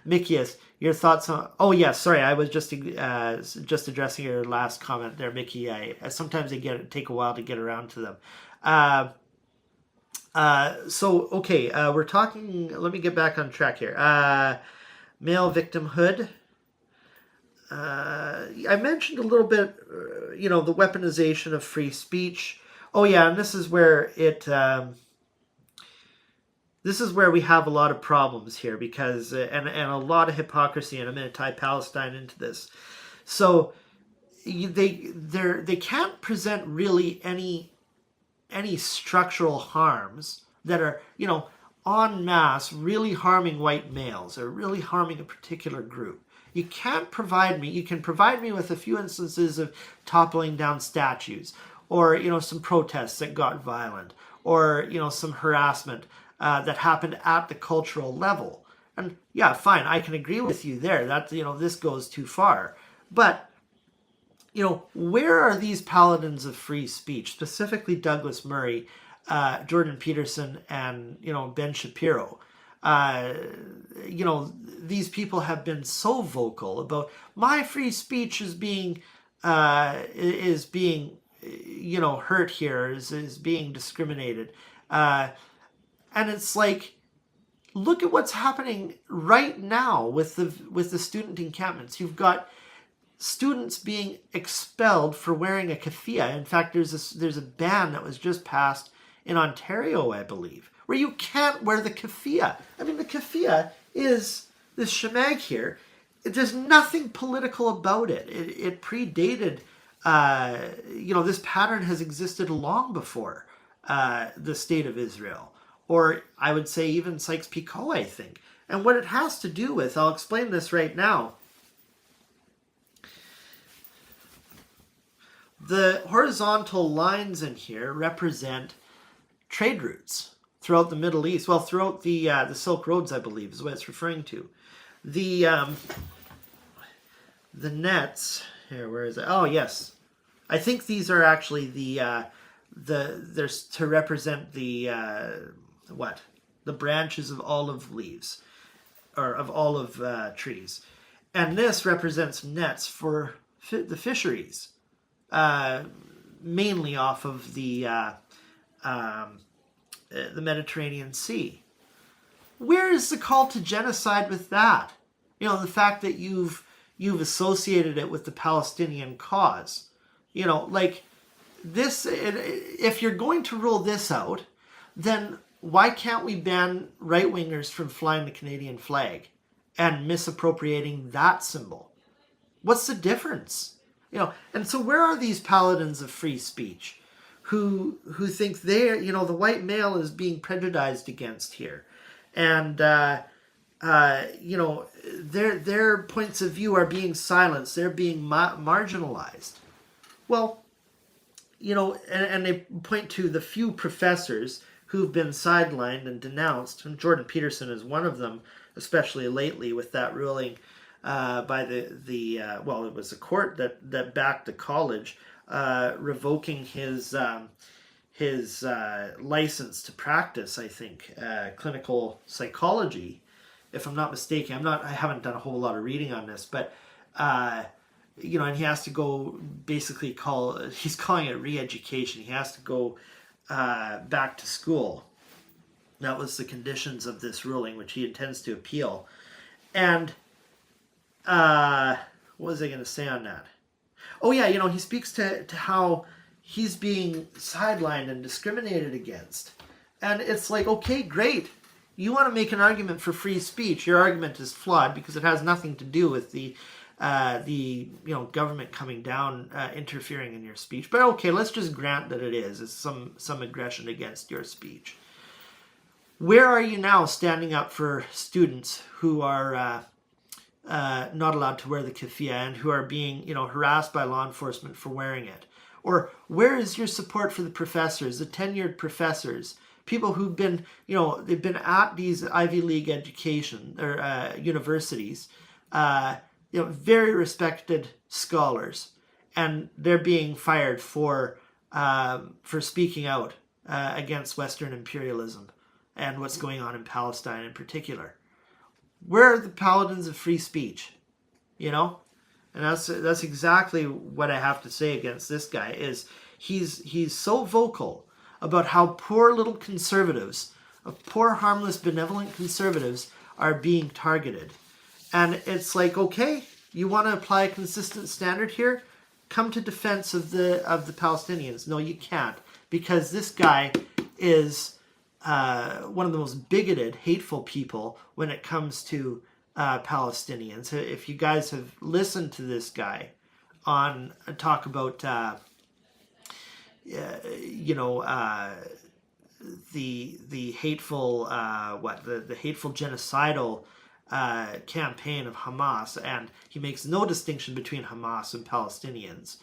Mickeyus, your thoughts on? Oh yeah, sorry, I was just addressing your last comment there, Mickey. Sometimes they take a while to get around to them. So okay, we're talking. Let me get back on track here. Male victimhood. I mentioned a little bit, the weaponization of free speech. Oh yeah, and this is where this is where we have a lot of problems here because and a lot of hypocrisy, and I'm going to tie Palestine into this. So they can't present really any structural harms that are en masse really harming white males or really harming a particular group. You can't provide me. You can provide me with a few instances of toppling down statues, or some protests that got violent, or some harassment that happened at the cultural level. And yeah, fine, I can agree with you there. That this goes too far. But where are these paladins of free speech, specifically Douglas Murray, Jordan Peterson, and Ben Shapiro? These people have been so vocal about my free speech is being hurt here, is being discriminated, and it's like, look at what's happening right now with the student encampments. You've got students being expelled for wearing a keffiyeh. In fact, there's a ban that was just passed in Ontario, I believe, where you can't wear the keffiyeh. I mean, the keffiyeh is this shemag here. There's nothing political about it. It predated, this pattern has existed long before the state of Israel, or I would say even Sykes-Picot, I think. And what it has to do with, I'll explain this right now. The horizontal lines in here represent trade routes throughout the Middle East. Well, throughout the Silk Roads, I believe, is what it's referring to. The nets here. Where is it? Oh, yes. I think these are actually there's to represent the branches of olive leaves, or of olive trees, and this represents nets for the fisheries, mainly off of the Mediterranean Sea. Where is the call to genocide with that? The fact that you've associated it with the Palestinian cause. Like this, if you're going to rule this out, then why can't we ban right-wingers from flying the Canadian flag and misappropriating that symbol? What's the difference? And so where are these paladins of free speech who think they're, the white male is being prejudiced against here? And, their points of view are being silenced. They're being marginalized. Well, and they point to the few professors who've been sidelined and denounced, and Jordan Peterson is one of them, especially lately with that ruling by it was the court that backed the college, revoking his license to practice, I think, clinical psychology, if I'm not mistaken. I haven't done a whole lot of reading on this, but and he has to go basically he's calling it re-education. He has to go back to school. That was the conditions of this ruling, which he intends to appeal. And what was I going to say on that? Oh yeah, he speaks to how he's being sidelined and discriminated against. And it's like, okay, great. You want to make an argument for free speech. Your argument is flawed because it has nothing to do with the government coming down, interfering in your speech. But okay, let's just grant that it is some aggression against your speech. Where are you now standing up for students who are not allowed to wear the keffiyeh and who are being, harassed by law enforcement for wearing it? Or where is your support for the professors, the tenured professors, people who've been, they've been at these Ivy League education or universities, very respected scholars, and they're being fired for speaking out against Western imperialism and what's going on in Palestine in particular. Where are the paladins of free speech? You know? And that's exactly what I have to say against this guy, is he's so vocal about how poor little conservatives, poor harmless benevolent conservatives, are being targeted. And it's like, okay, you want to apply a consistent standard here? Come to defense of the Palestinians. No, you can't, because this guy is one of the most bigoted, hateful people when it comes to Palestinians. If you guys have listened to this guy on talk about the hateful the hateful genocidal campaign of Hamas, and he makes no distinction between Hamas and Palestinians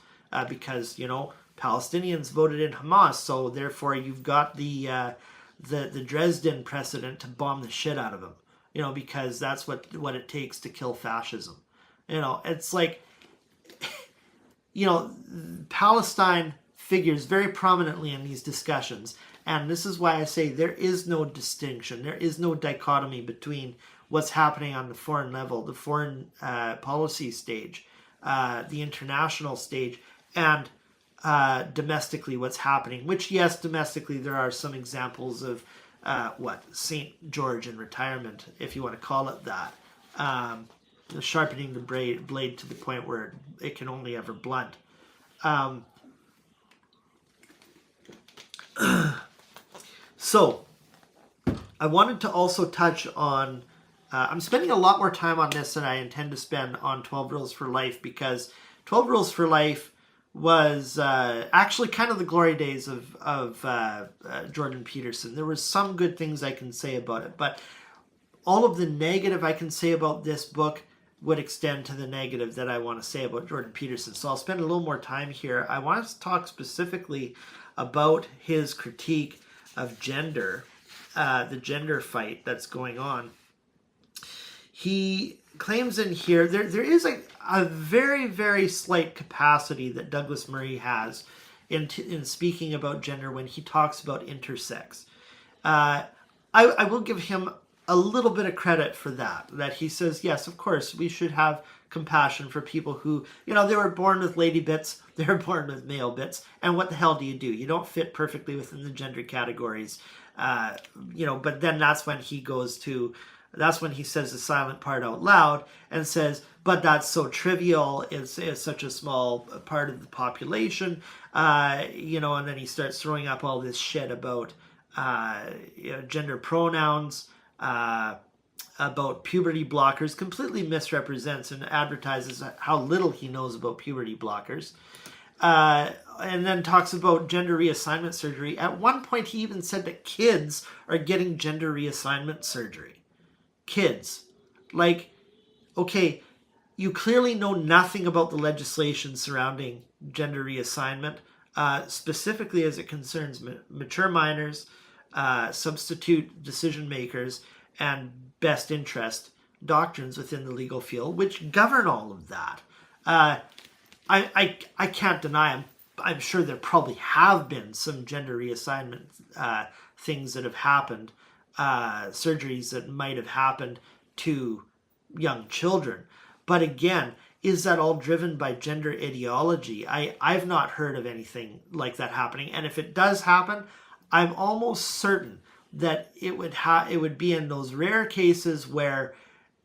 because Palestinians voted in Hamas, so therefore you've got the Dresden precedent to bomb the shit out of them, because that's what it takes to kill fascism. It's like, Palestine figures very prominently in these discussions, and this is why I say there is no distinction, there is no dichotomy between what's happening on the foreign level, the foreign policy stage, the international stage, and domestically what's happening, which, yes, domestically there are some examples of St. George in retirement, if you want to call it that, sharpening the blade to the point where it can only ever blunt. So I wanted to also touch on, I'm spending a lot more time on this than I intend to spend on 12 Rules for Life, because 12 Rules for Life was actually kind of the glory days of Jordan Peterson. There was some good things I can say about it, but all of the negative I can say about this book would extend to the negative that I want to say about Jordan Peterson. So I'll spend a little more time here. I want to talk specifically about his critique of gender, the gender fight that's going on. He claims in here there is a very, very slight capacity that Douglas Murray has in speaking about gender when he talks about intersex. I will give him a little bit of credit for that he says, yes, of course, we should have compassion for people who, they were born with lady bits, they were born with male bits, and what the hell do? You don't fit perfectly within the gender categories. But then that's when he says the silent part out loud and says, but that's so trivial, it's such a small part of the population, and then he starts throwing up all this shit about gender pronouns, about puberty blockers, completely misrepresents and advertises how little he knows about puberty blockers, and then talks about gender reassignment surgery. At one point he even said that kids are getting gender reassignment surgery. Kids. Like, okay, you clearly know nothing about the legislation surrounding gender reassignment, specifically as it concerns mature minors, substitute decision makers, and best interest doctrines within the legal field, which govern all of that. I can't deny, I'm sure there probably have been some gender reassignment things that have happened, surgeries that might have happened to young children. But again, is that all driven by gender ideology? I've not heard of anything like that happening. And if it does happen, I'm almost certain that it would be in those rare cases where,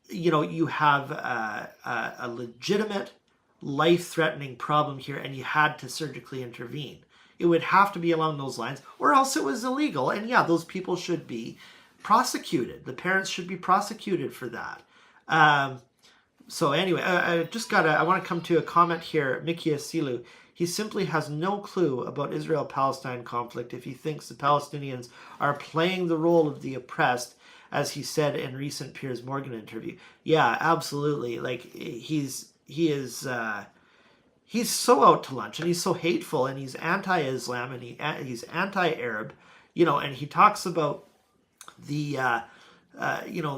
you have a legitimate life-threatening problem here and you had to surgically intervene. It would have to be along those lines, or else it was illegal. And yeah, those people should be prosecuted. The parents should be prosecuted for that. So anyway, I want to come to a comment here. Mickey Asilu, he simply has no clue about Israel-Palestine conflict if he thinks the Palestinians are playing the role of the oppressed, as he said in recent Piers Morgan interview. Yeah, absolutely. Like, he's so out to lunch, and he's so hateful, and he's anti-Islam, and he's anti-Arab, and he talks about the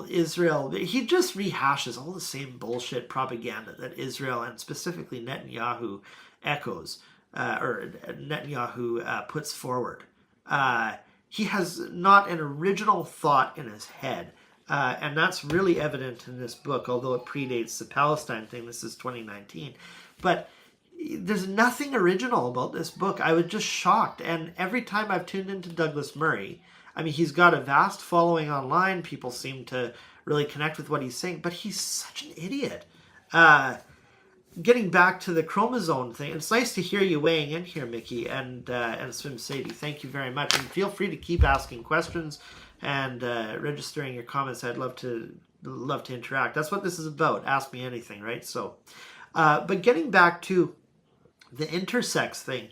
Israel. He just rehashes all the same bullshit propaganda that Israel, and specifically Netanyahu, echoes, or Netanyahu puts forward. he has not an original thought in his head. And that's really evident in this book, although it predates the Palestine thing. This is 2019. But there's nothing original about this book. I was just shocked. And every time I've tuned into Douglas Murray, I mean, he's got a vast following online. People seem to really connect with what he's saying, but he's such an idiot. Getting back to the chromosome thing, it's nice to hear you weighing in here, Mickey, and Swim Sadie. Thank you very much. And feel free to keep asking questions and registering your comments. I'd love to interact. That's what this is about. Ask me anything, right? So, but getting back to the intersex thing,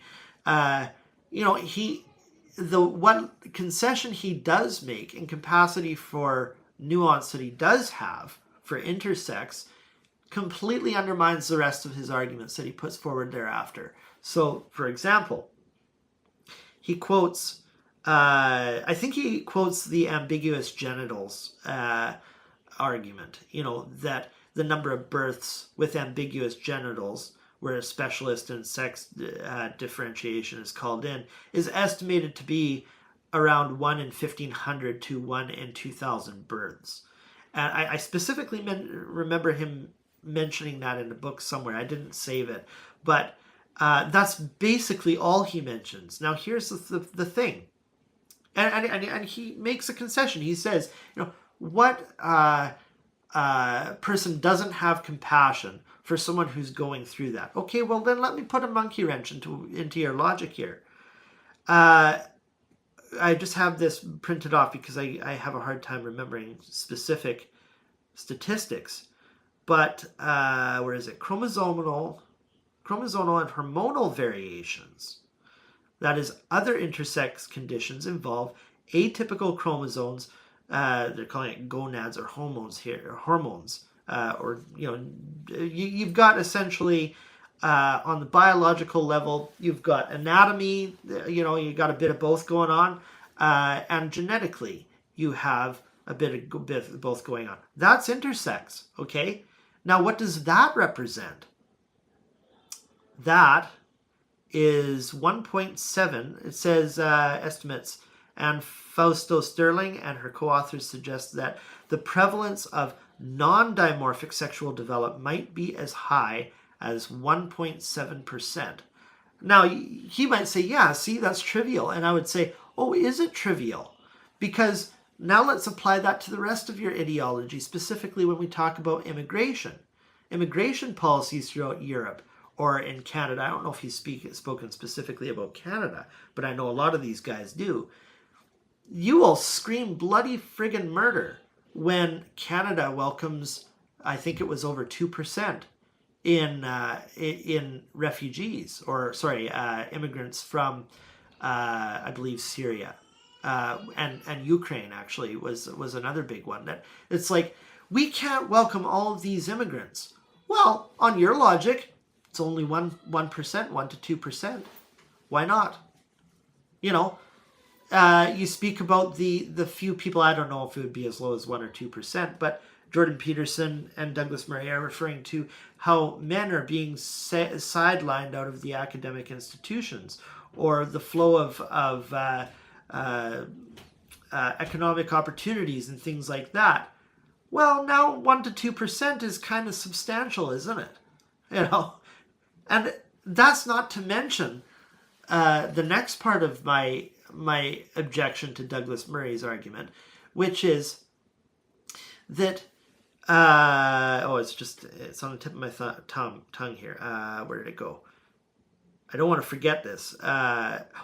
one concession he does make in capacity for nuance that he does have for intersex completely undermines the rest of his arguments that he puts forward thereafter. So, for example, he quotes, I think he quotes the ambiguous genitals argument, that the number of births with ambiguous genitals, where a specialist in sex differentiation is called in, is estimated to be around 1 in 1,500 to 1 in 2,000 births. And I specifically remember him mentioning that in a book somewhere. I didn't save it. But that's basically all he mentions. Now, here's the thing. And he makes a concession. He says, what person doesn't have compassion for someone who's going through that? Okay, well, then let me put a monkey wrench into your logic here. I just have this printed off because I have a hard time remembering specific statistics. But where is it? Chromosomal and hormonal variations. That is, other intersex conditions involve atypical chromosomes. They're calling it gonads or hormones here, or hormones. You've got essentially on the biological level, you've got anatomy. You've got a bit of both going on, and genetically, you have a bit of both going on. That's intersex. Okay. Now, what does that represent? That is 1.7. It says estimates, and Fausto Sterling and her co-authors suggest that the prevalence of non-dimorphic sexual development might be as high as 1.7%. Now, he might say, yeah, see, that's trivial. And I would say, oh, is it trivial? Because now let's apply that to the rest of your ideology, specifically when we talk about immigration. Immigration policies throughout Europe or in Canada. I don't know if he's spoken specifically about Canada, but I know a lot of these guys do. You will scream bloody friggin' murder when Canada welcomes, I think it was over 2% in refugees, or immigrants from, I believe, Syria. And Ukraine actually was another big one. That it's like, we can't welcome all of these immigrants. Well, on your logic, it's only 1%, 1 to 2%. Why not? You speak about the few people. I don't know if it would be as low as 1 or 2%, but Jordan Peterson and Douglas Murray are referring to how men are being sidelined out of the academic institutions, or the flow of economic opportunities and things like that. Well, now 1 to 2% is kind of substantial, isn't it? And that's not to mention the next part of my objection to Douglas Murray's argument, which is that it's on the tip of my tongue here. Where did it go? I don't want to forget this. The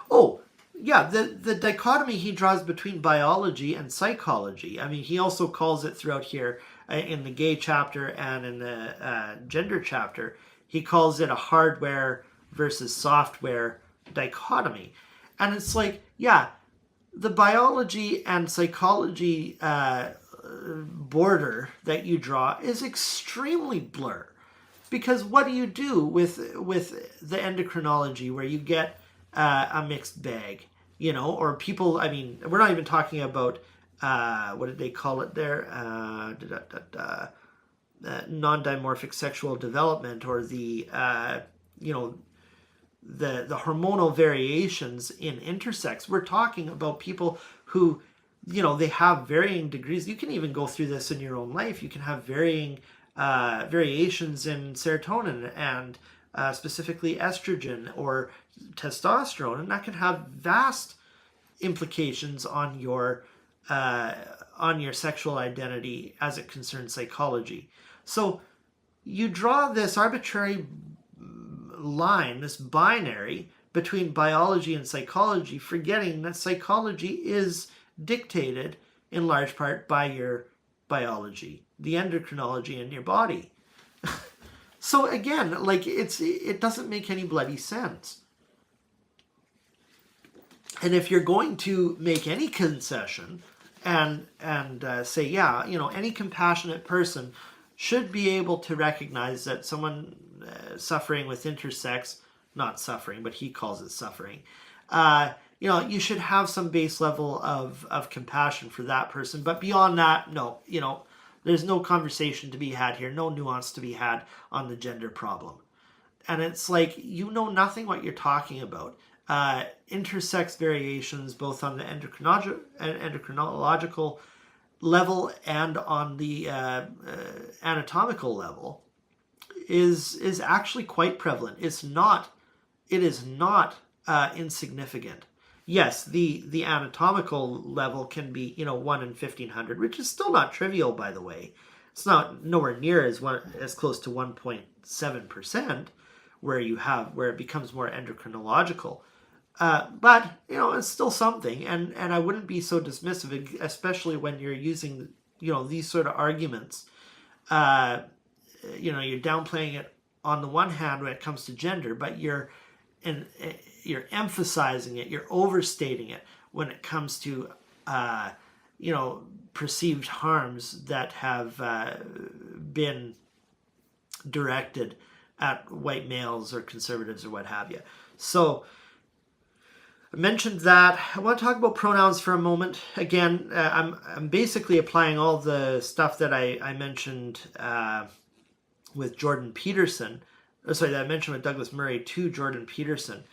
dichotomy he draws between biology and psychology. I mean, he also calls it throughout here in the gay chapter and in the gender chapter. He calls it a hardware versus software dichotomy. And it's like, the biology and psychology border that you draw is extremely blurred. Because what do you do with the endocrinology where you get a mixed bag, or people, I mean, we're not even talking about, what did they call it there? Non-dimorphic sexual development, or the, the hormonal variations in intersex. We're talking about people who, they have varying degrees. You can even go through this in your own life. You can have varying variations in serotonin and specifically estrogen or testosterone, and that can have vast implications on your sexual identity as it concerns psychology. So you draw this arbitrary line, this binary between biology and psychology, forgetting that psychology is dictated in large part by your biology, the endocrinology in your body. So again, like it doesn't make any bloody sense. And if you're going to make any concession and say, yeah, any compassionate person should be able to recognize that someone suffering with intersex, not suffering, but he calls it suffering, you should have some base level of compassion for that person. But beyond that, no, there's no conversation to be had here, no nuance to be had on the gender problem. And it's like, nothing what you're talking about. Intersex variations, both on the endocrinological level and on the anatomical level, is actually quite prevalent. It is not insignificant. Yes, the anatomical level can be 1 in 1,500, which is still not trivial, by the way. It's not nowhere near as close to 1.7%, where it becomes more endocrinological. But it's still something, and I wouldn't be so dismissive, especially when you're using these sort of arguments. You're downplaying it on the one hand when it comes to gender, but you're emphasizing it, you're overstating it when it comes to perceived harms that have been directed at white males or conservatives or what have you. So I mentioned that. I want to talk about pronouns for a moment. Again, I'm basically applying all the stuff that I mentioned with Jordan Peterson. That I mentioned with Douglas Murray to Jordan Peterson.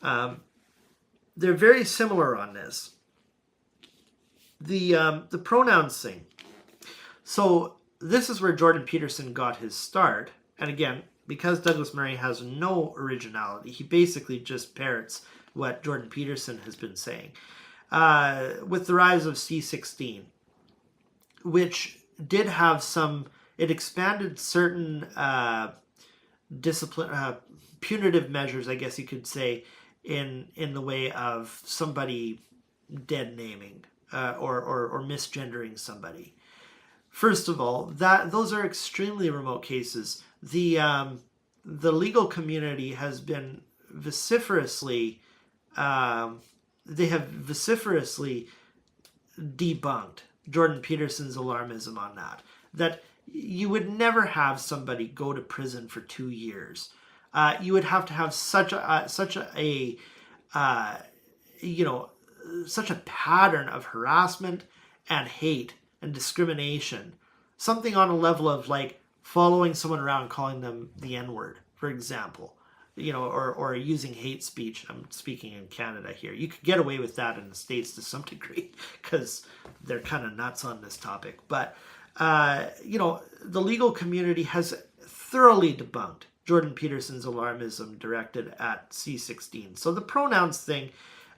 They're very similar on this. The pronouns thing. So this is where Jordan Peterson got his start. And again, because Douglas Murray has no originality, he basically just parrots what Jordan Peterson has been saying. With the rise of C16, which did have it expanded certain punitive measures, I guess you could say, in the way of somebody dead naming or misgendering somebody. First of all, those are extremely remote cases. The legal community has been vociferously debunked Jordan Peterson's alarmism on that you would never have somebody go to prison for 2 years. You would have to have such a pattern of harassment and hate and discrimination, something on a level of like following someone around, calling them the N-word, for example, or using hate speech. I'm speaking in Canada here. You could get away with that in the States to some degree because they're kind of nuts on this topic. But, the legal community has thoroughly debunked Jordan Peterson's alarmism directed at C16. So the pronouns thing,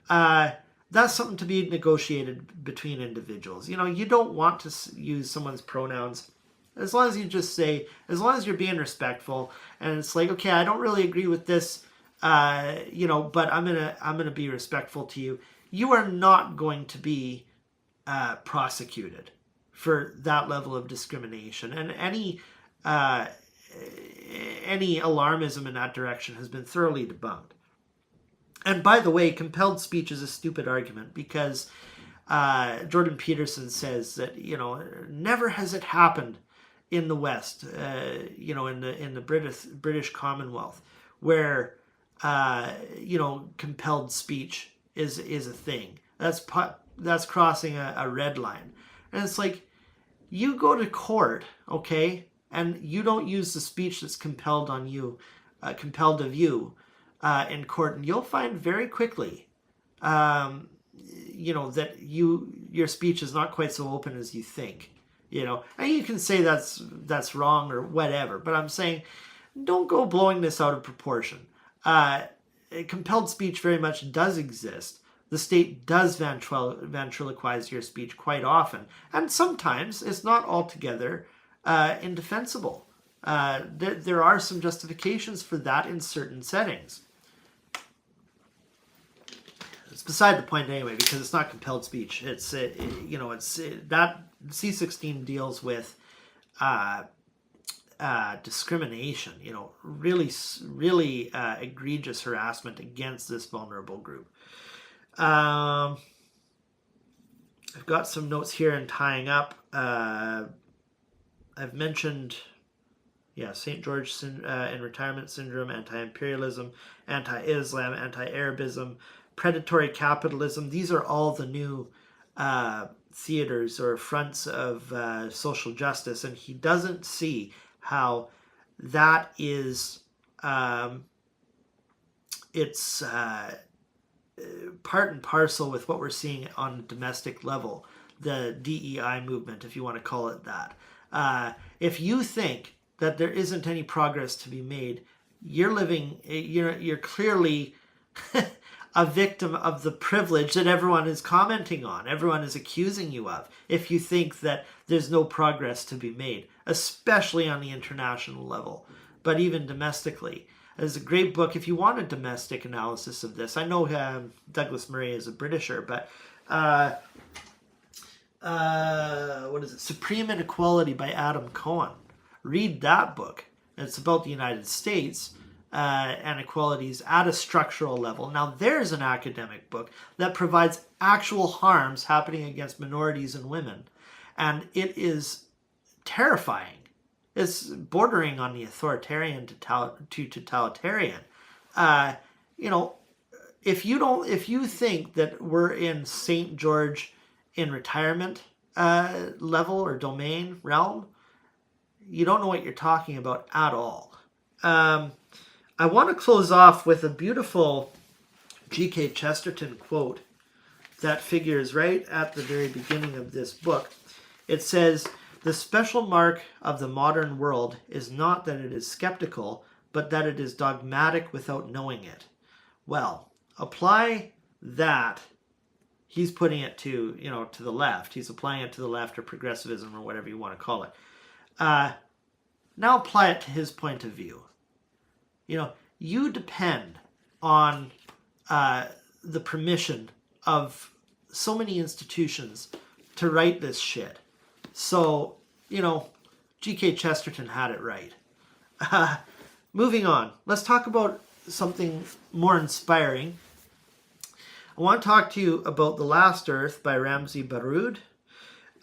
that's something to be negotiated between individuals. You don't want to use someone's pronouns as long as you just say, as long as you're being respectful, and it's like, okay, I don't really agree with this, but I'm gonna be respectful to you. You are not going to be prosecuted for that level of discrimination, and any alarmism in that direction has been thoroughly debunked. And by the way, compelled speech is a stupid argument because Jordan Peterson says that never has it happened in the West, in the British Commonwealth, where compelled speech is a thing. That's crossing a red line, and it's like, you go to court, okay, and you don't use the speech that's compelled of you in court, and you'll find very quickly, that your speech is not quite so open as you think. And you can say that's wrong or whatever, but I'm saying don't go blowing this out of proportion. Compelled speech very much does exist. The state does ventriloquize your speech quite often, and sometimes it's not altogether indefensible. There are some justifications for that in certain settings. It's beside the point anyway, because it's not compelled speech. It's that C-16 deals with discrimination. Really egregious harassment against this vulnerable group. I've got some notes here in tying up. I've mentioned, St. George in retirement syndrome, anti-imperialism, anti-Islam, anti-Arabism, predatory capitalism. These are all the new theaters or fronts of social justice, and he doesn't see how that is it's part and parcel with what we're seeing on a domestic level, the DEI movement, if you want to call it that. If you think that there isn't any progress to be made, you're clearly a victim of the privilege that everyone is commenting on, everyone is accusing you of, if you think that there's no progress to be made, especially on the international level, but even domestically. There's a great book if you want a domestic analysis of this. I know Douglas Murray is a Britisher, but what is it? Supreme Inequality by Adam Cohen. Read that book. It's about the United States and equalities at a structural level. Now there's an academic book that provides actual harms happening against minorities and women. And it is terrifying. It's bordering on the authoritarian to totalitarian. If you think that we're in St. George in retirement level or domain realm, you don't know what you're talking about at all. I want to close off with a beautiful G.K. Chesterton quote that figures right at the very beginning of this book. It says, "The special mark of the modern world is not that it is skeptical, but that it is dogmatic without knowing it." Well, apply that. He's putting it to the left. He's applying it to the left or progressivism or whatever you want to call it. Now apply it to his point of view. You depend on the permission of so many institutions to write this shit. So, G.K. Chesterton had it right. Moving on, let's talk about something more inspiring. I want to talk to you about The Last Earth by Ramzi Baroud.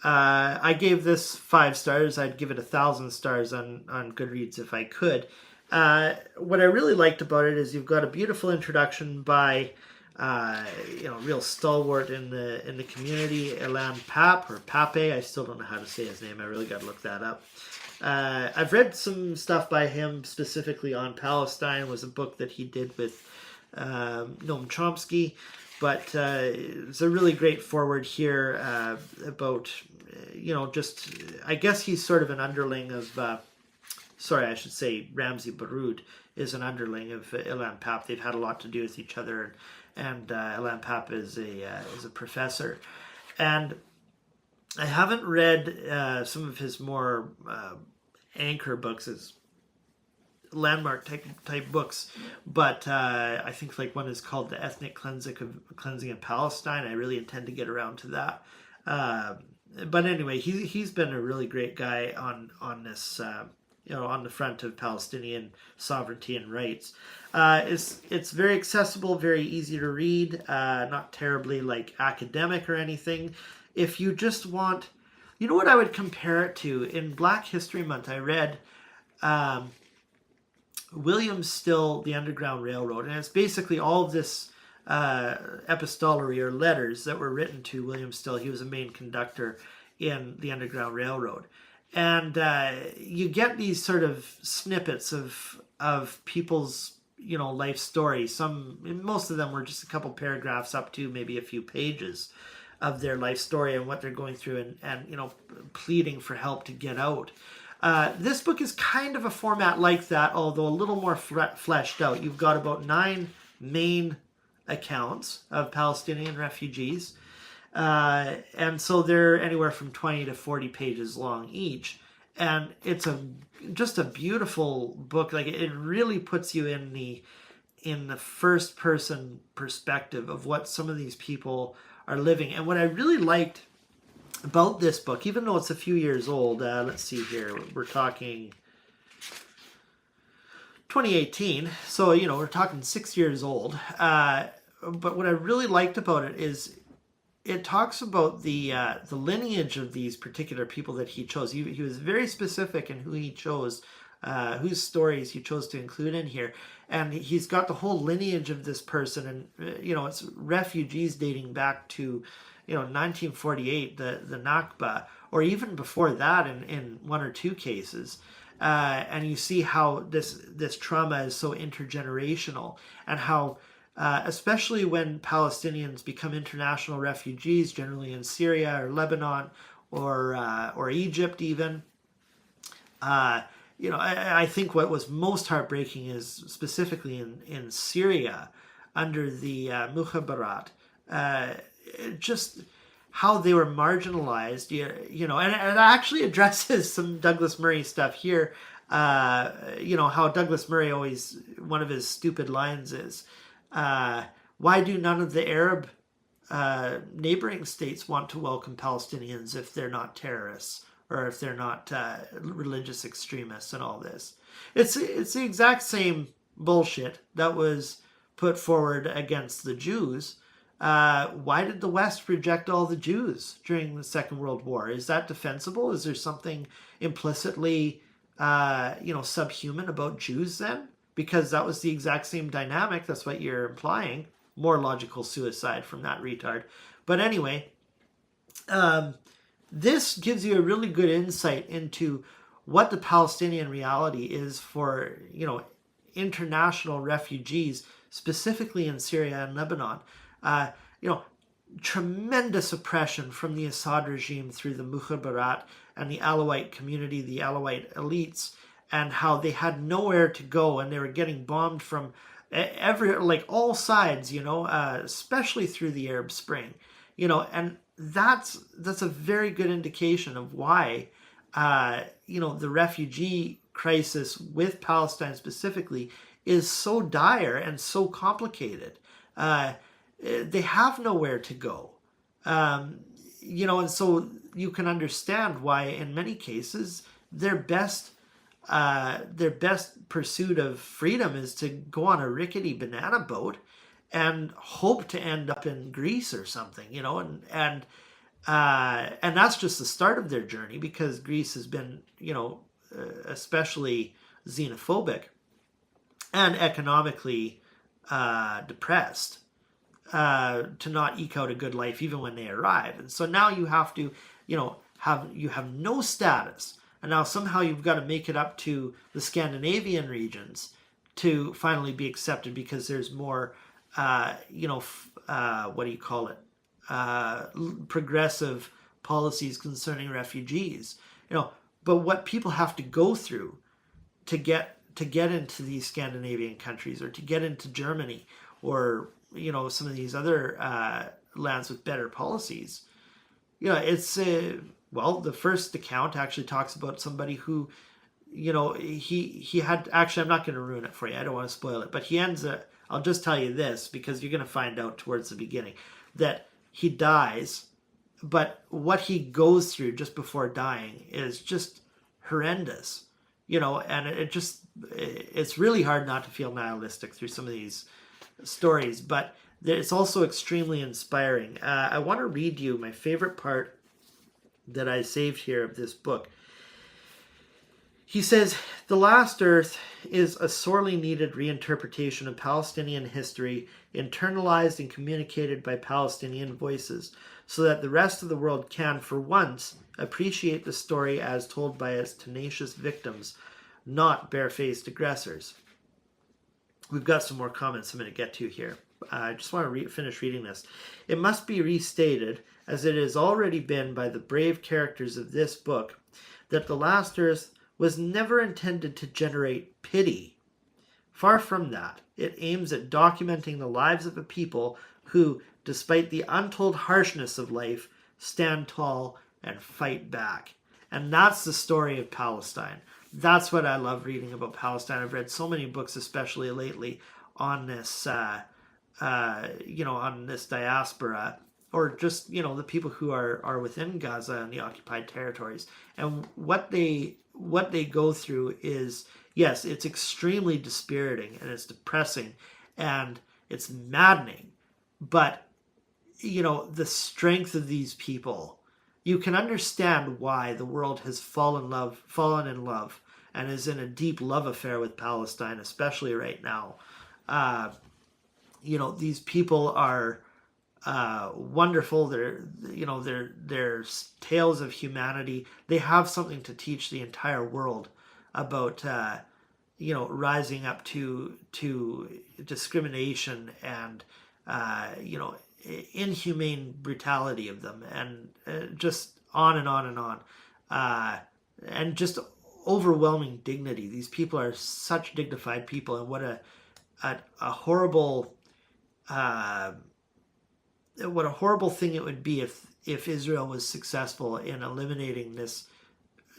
I gave this 5 stars. I'd give it 1,000 stars on Goodreads if I could. What I really liked about it is you've got a beautiful introduction by real stalwart in the community, Alain Pape or Pape. I still don't know how to say his name. I really got to look that up. I've read some stuff by him specifically on Palestine. It was a book that he did with Noam Chomsky, but it's a really great foreword here about I guess he's sort of an underling of Ramzi Baroud is an underling of Alain Pape. They've had a lot to do with each other, and Alain Pape is a professor. And I haven't read some of his more anchor books, his landmark type books, but I think like one is called The Ethnic Cleansing of Palestine. I really intend to get around to that. But anyway, he's been a really great guy on this. On the front of Palestinian sovereignty and rights. It's very accessible, very easy to read, not terribly academic or anything. If you just want, what I would compare it to? In Black History Month, I read William Still, The Underground Railroad, and it's basically all of this epistolary or letters that were written to William Still. He was a main conductor in the Underground Railroad. And you get these sort of snippets of people's life story. Most of them were just a couple paragraphs up to maybe a few pages of their life story and what they're going through, and pleading for help to get out. This book is kind of a format like that, although a little more fleshed out. You've got about 9 main accounts of Palestinian refugees, and so they're anywhere from 20 to 40 pages long each. And it's just a beautiful book. Like, it really puts you in the first person perspective of what some of these people are living. And what I really liked about this book, even though it's a few years old, let's see here, we're talking 2018, so we're talking 6 years old. But what I really liked about it is it talks about the lineage of these particular people that he chose. He was very specific in who he chose, whose stories he chose to include in here. And he's got the whole lineage of this person, and it's refugees dating back to 1948, the Nakba, or even before that in 1 or 2 cases. And you see how this trauma is so intergenerational, and how especially when Palestinians become international refugees, generally in Syria or Lebanon or Egypt even. I think what was most heartbreaking is specifically in Syria under the Mukhabarat, just how they were marginalized, and it actually addresses some Douglas Murray stuff here. How Douglas Murray always, one of his stupid lines is, why do none of the Arab neighboring states want to welcome Palestinians if they're not terrorists, or if they're not religious extremists and all this? It's the exact same bullshit that was put forward against the Jews. Why did the West reject all the Jews during the Second World War? Is that defensible? Is there something implicitly, subhuman about Jews then? Because that was the exact same dynamic. That's what you're implying. More logical suicide from that retard. But anyway, this gives you a really good insight into what the Palestinian reality is for, international refugees, specifically in Syria and Lebanon. Tremendous oppression from the Assad regime through the Mukhabarat and the Alawite community, the Alawite elites, and how they had nowhere to go, and they were getting bombed from all sides, especially through the Arab Spring, and that's a very good indication of why, the refugee crisis with Palestine specifically is so dire and so complicated. They have nowhere to go, and so you can understand why in many cases their best pursuit of freedom is to go on a rickety banana boat and hope to end up in Greece or something, and that's just the start of their journey, because Greece has been, especially xenophobic and economically depressed, to not eke out a good life even when they arrive. And so now you have to, you have no status. And now somehow you've got to make it up to the Scandinavian regions to finally be accepted, because there's more, progressive policies concerning refugees. But what people have to go through to get into these Scandinavian countries, or to get into Germany, or some of these other lands with better policies. It's the first account actually talks about somebody who, he had, actually, I'm not going to ruin it for you, I don't want to spoil it, but he ends up, I'll just tell you this, because you're going to find out towards the beginning, that he dies, but what he goes through just before dying is just horrendous, and it's really hard not to feel nihilistic through some of these stories, but it's also extremely inspiring. I want to read you my favorite part that I saved here of this book. He says, "The Last Earth is a sorely needed reinterpretation of Palestinian history, internalized and communicated by Palestinian voices, so that the rest of the world can, for once, appreciate the story as told by its tenacious victims, not barefaced aggressors." we've got some more comments I'm going to get to here. I just want to finish reading this. It must be restated, as it has already been by the brave characters of this book, that The Last Earth was never intended to generate pity. Far from that, it aims at documenting the lives of a people who, despite the untold harshness of life, stand tall and fight back. And that's the story of Palestine. That's what I love reading about Palestine. I've read so many books, especially lately, on this, on this diaspora, or just, the people who are within Gaza and the occupied territories. And what they go through is, yes, it's extremely dispiriting and it's depressing and it's maddening. But, the strength of these people, you can understand why the world has fallen in love and is in a deep love affair with Palestine, especially right now. These people are wonderful. They're tales of humanity. They have something to teach the entire world about, rising up to discrimination and, inhumane brutality of them, and just on and on and on. And just overwhelming dignity. These people are such dignified people, and what a horrible thing it would be if Israel was successful in eliminating this,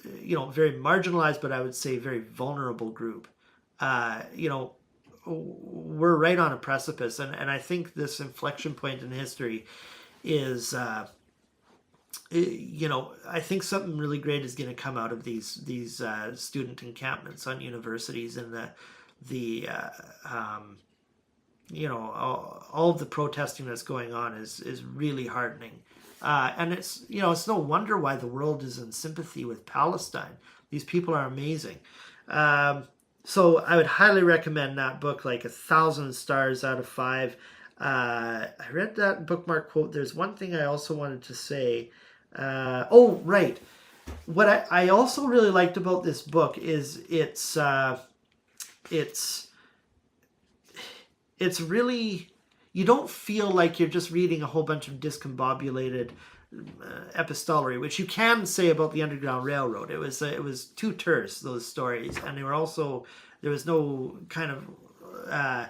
very marginalized, but I would say very vulnerable group. We're right on a precipice, and I think this inflection point in history is, I think something really great is going to come out of these student encampments on universities, and all of the protesting that's going on is really heartening. And it's no wonder why the world is in sympathy with Palestine. These people are amazing. So I would highly recommend that book, like 1,000 stars out of 5. I read that bookmark quote. There's one thing I also wanted to say. Right. What I also really liked about this book is it's really, you don't feel like you're just reading a whole bunch of discombobulated epistolary, which you can say about the Underground Railroad. It was too terse, those stories, and there was no kind of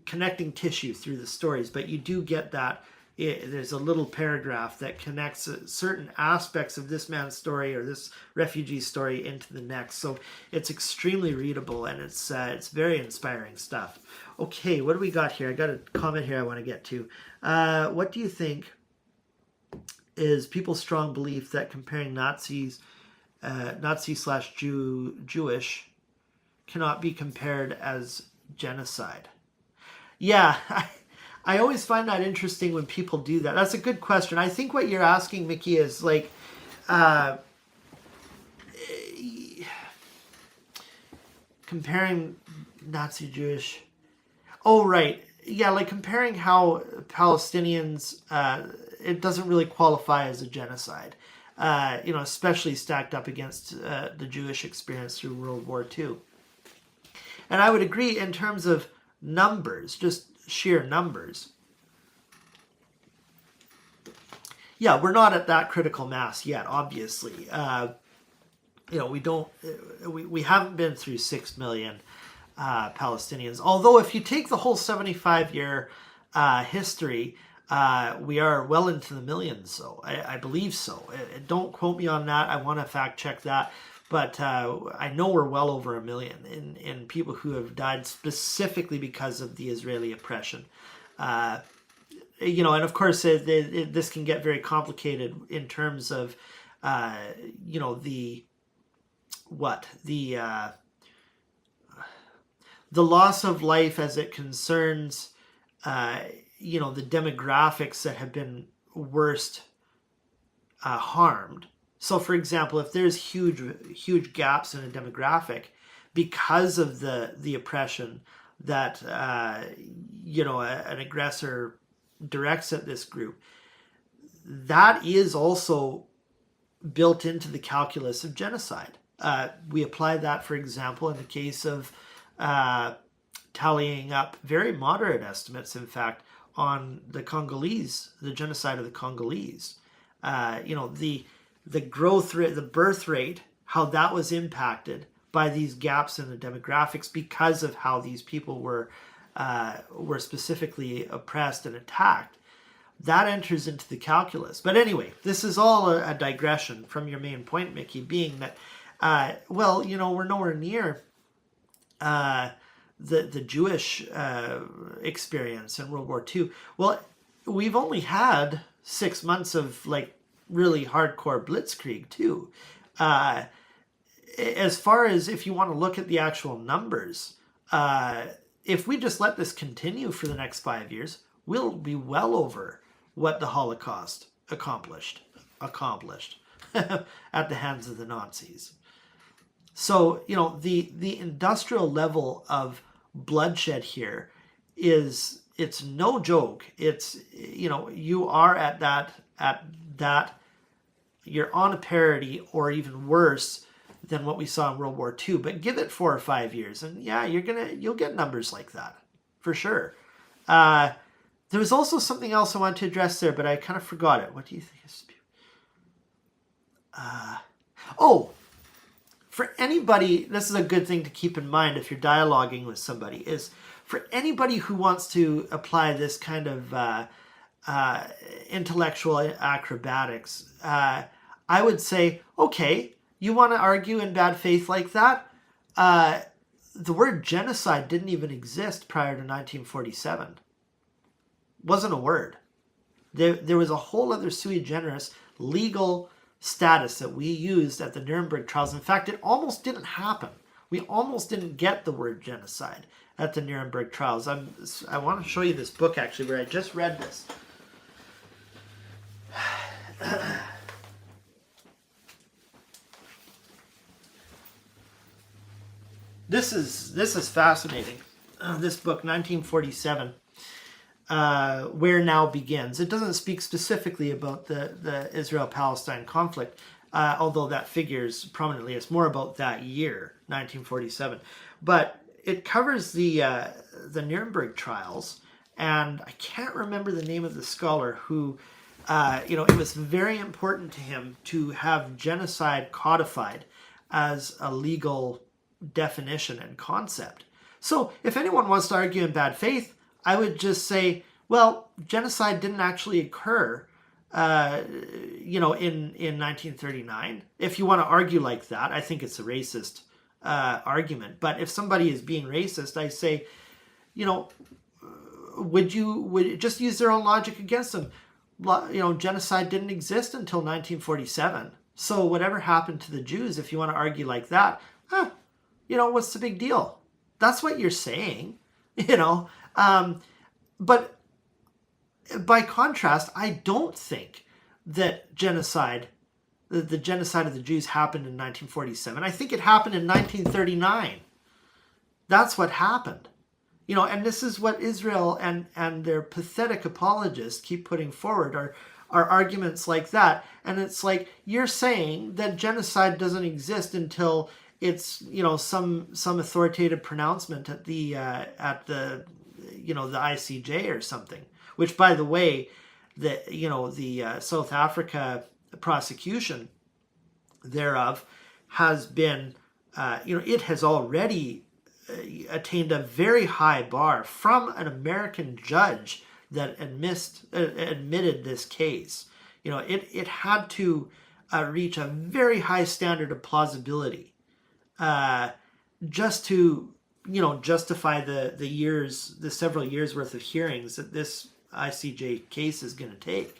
connecting tissue through the stories, but you do get that. There's a little paragraph that connects certain aspects of this man's story or this refugee story into the next. So it's extremely readable, and it's very inspiring stuff. Okay, what do we got here? I got a comment here I want to get to. What do you think is people's strong belief that comparing Nazi/Jewish cannot be compared as genocide? Yeah, I always find that interesting when people do that. That's a good question. I think what you're asking, Mickey, is like comparing Nazi-Jewish. Oh, right. Yeah, like comparing how Palestinians, it doesn't really qualify as a genocide, especially stacked up against the Jewish experience through World War II. And I would agree in terms of numbers, just sheer numbers. Yeah, we're not at that critical mass yet, obviously. We haven't been through 6 million Palestinians. Although if you take the whole 75-year history, we are well into the millions, so I believe so. Don't quote me on that. I want to fact check that. But I know we're well over 1 million in people who have died specifically because of the Israeli oppression. And of course, this can get very complicated in terms of, the loss of life as it concerns, the demographics that have been worst harmed. So, for example, if there's huge gaps in a demographic because of the oppression that an aggressor directs at this group, that is also built into the calculus of genocide. We apply that, for example, in the case of tallying up very moderate estimates, in fact, on the Congolese, the genocide of the Congolese. The growth rate, the birth rate, how that was impacted by these gaps in the demographics because of how these people were specifically oppressed and attacked. That enters into the calculus. But anyway, this is all a digression from your main point, Mickey, being that, we're nowhere near the Jewish experience in World War II. Well, we've only had 6 months of really hardcore blitzkrieg too. As far as if you want to look at the actual numbers, if we just let this continue for the next 5 years, we'll be well over what the Holocaust accomplished at the hands of the Nazis. So, the industrial level of bloodshed here it's no joke. It's, you are at that, you're on a parity or even worse than what we saw in World War II. But give it 4 or 5 years and yeah, you'll get numbers like that for sure. There was also something else I wanted to address there, but I kind of forgot it. What do you think? For anybody, this is a good thing to keep in mind if you're dialoguing with somebody, is for anybody who wants to apply this kind of intellectual acrobatics, I would say, okay, you want to argue in bad faith like that? The word genocide didn't even exist prior to 1947. Wasn't a word. There was a whole other sui generis legal status that we used at the Nuremberg trials. In fact, it almost didn't happen. We almost didn't get the word genocide at the Nuremberg trials. I want to show you this book actually where I just read this. This is fascinating. This book, 1947. Where Now Begins. It doesn't speak specifically about the Israel-Palestine conflict, although that figures prominently. It's more about that year, 1947. But it covers the Nuremberg trials, and I can't remember the name of the scholar who, it was very important to him to have genocide codified as a legal definition and concept. So if anyone wants to argue in bad faith, I would just say, well, genocide didn't actually occur, in 1939. If you want to argue like that, I think it's a racist argument. But if somebody is being racist, I say, would you just use their own logic against them? Genocide didn't exist until 1947. So whatever happened to the Jews, if you want to argue like that, what's the big deal? That's what you're saying, But by contrast, I don't think that the genocide of the Jews happened in 1947. I think it happened in 1939. That's what happened. And this is what Israel and their pathetic apologists keep putting forward are arguments like that. And it's like, you're saying that genocide doesn't exist until it's, some authoritative pronouncement at the ICJ or something, which, by the way, the South Africa prosecution thereof has been, it has already attained a very high bar from an American judge that admitted this case. It had to reach a very high standard of plausibility just to justify the several years worth of hearings that this ICJ case is going to take.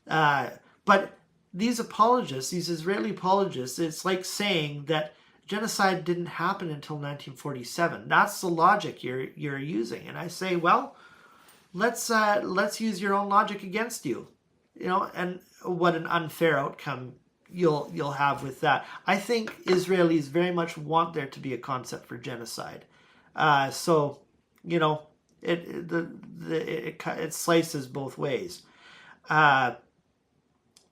But these apologists, these Israeli apologists, it's like saying that genocide didn't happen until 1947. That's the logic you're using. And I say, well, let's use your own logic against you. And what an unfair outcome you'll have with that. I think Israelis very much want there to be a concept for genocide. So it slices both ways.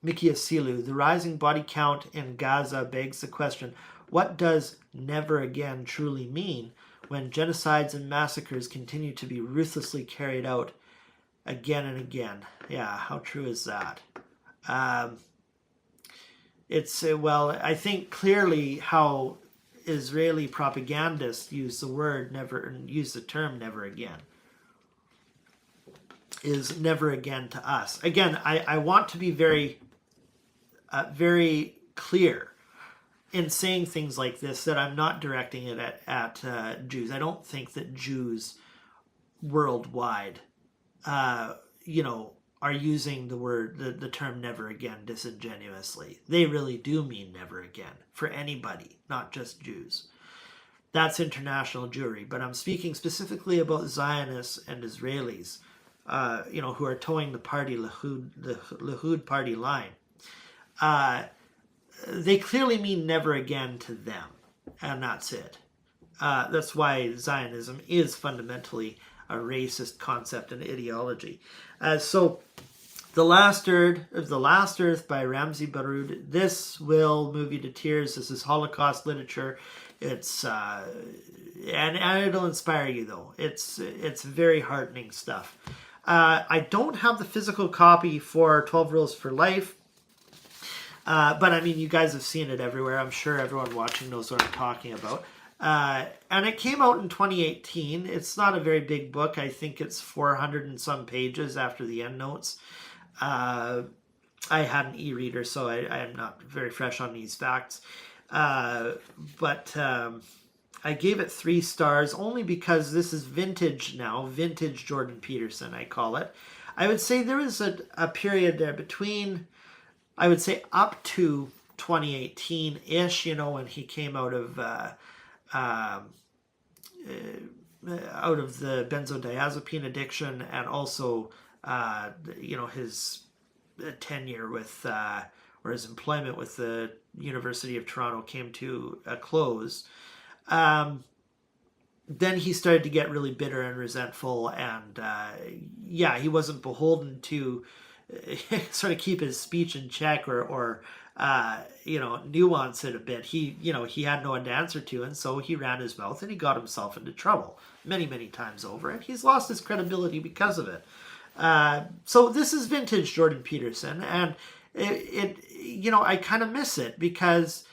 Mickey Asilu, the rising body count in Gaza begs the question, what does never again truly mean? when genocides and massacres continue to be ruthlessly carried out again and again. Yeah, how true is that? It's, well, I think clearly how Israeli propagandists use the term never again is never again to us. Again, I want to be very, very clear in saying things like this, that I'm not directing it at Jews. I don't think that Jews worldwide, are using the term never again disingenuously. They really do mean never again for anybody, not just Jews. That's international Jewry, but I'm speaking specifically about Zionists and Israelis, who are towing the Likud party line. They clearly mean never again to them, and that's it. That's why Zionism is fundamentally a racist concept and ideology. So, The Last Earth by Ramzi Baroud. This will move you to tears. This is Holocaust literature. It's and it'll inspire you, though. It's very heartening stuff. I don't have the physical copy for 12 Rules for Life. But I mean, you guys have seen it everywhere. I'm sure everyone watching knows what I'm talking about. And it came out in 2018. It's not a very big book. I think it's 400 and some pages after the endnotes. I had an e-reader, so I am not very fresh on these facts. But I gave it 3 stars only because this is vintage now. Vintage Jordan Peterson, I call it. I would say there was a period there between, I would say up to 2018-ish, when he came out of the benzodiazepine addiction, and also his tenure with or his employment with the University of Toronto came to a close. Then he started to get really bitter and resentful, and he wasn't beholden to sort of keep his speech in check or nuance it a bit. He had no one to answer to, and so he ran his mouth and he got himself into trouble many times over, and he's lost his credibility because of it. So this is vintage Jordan Peterson, and I kind of miss it because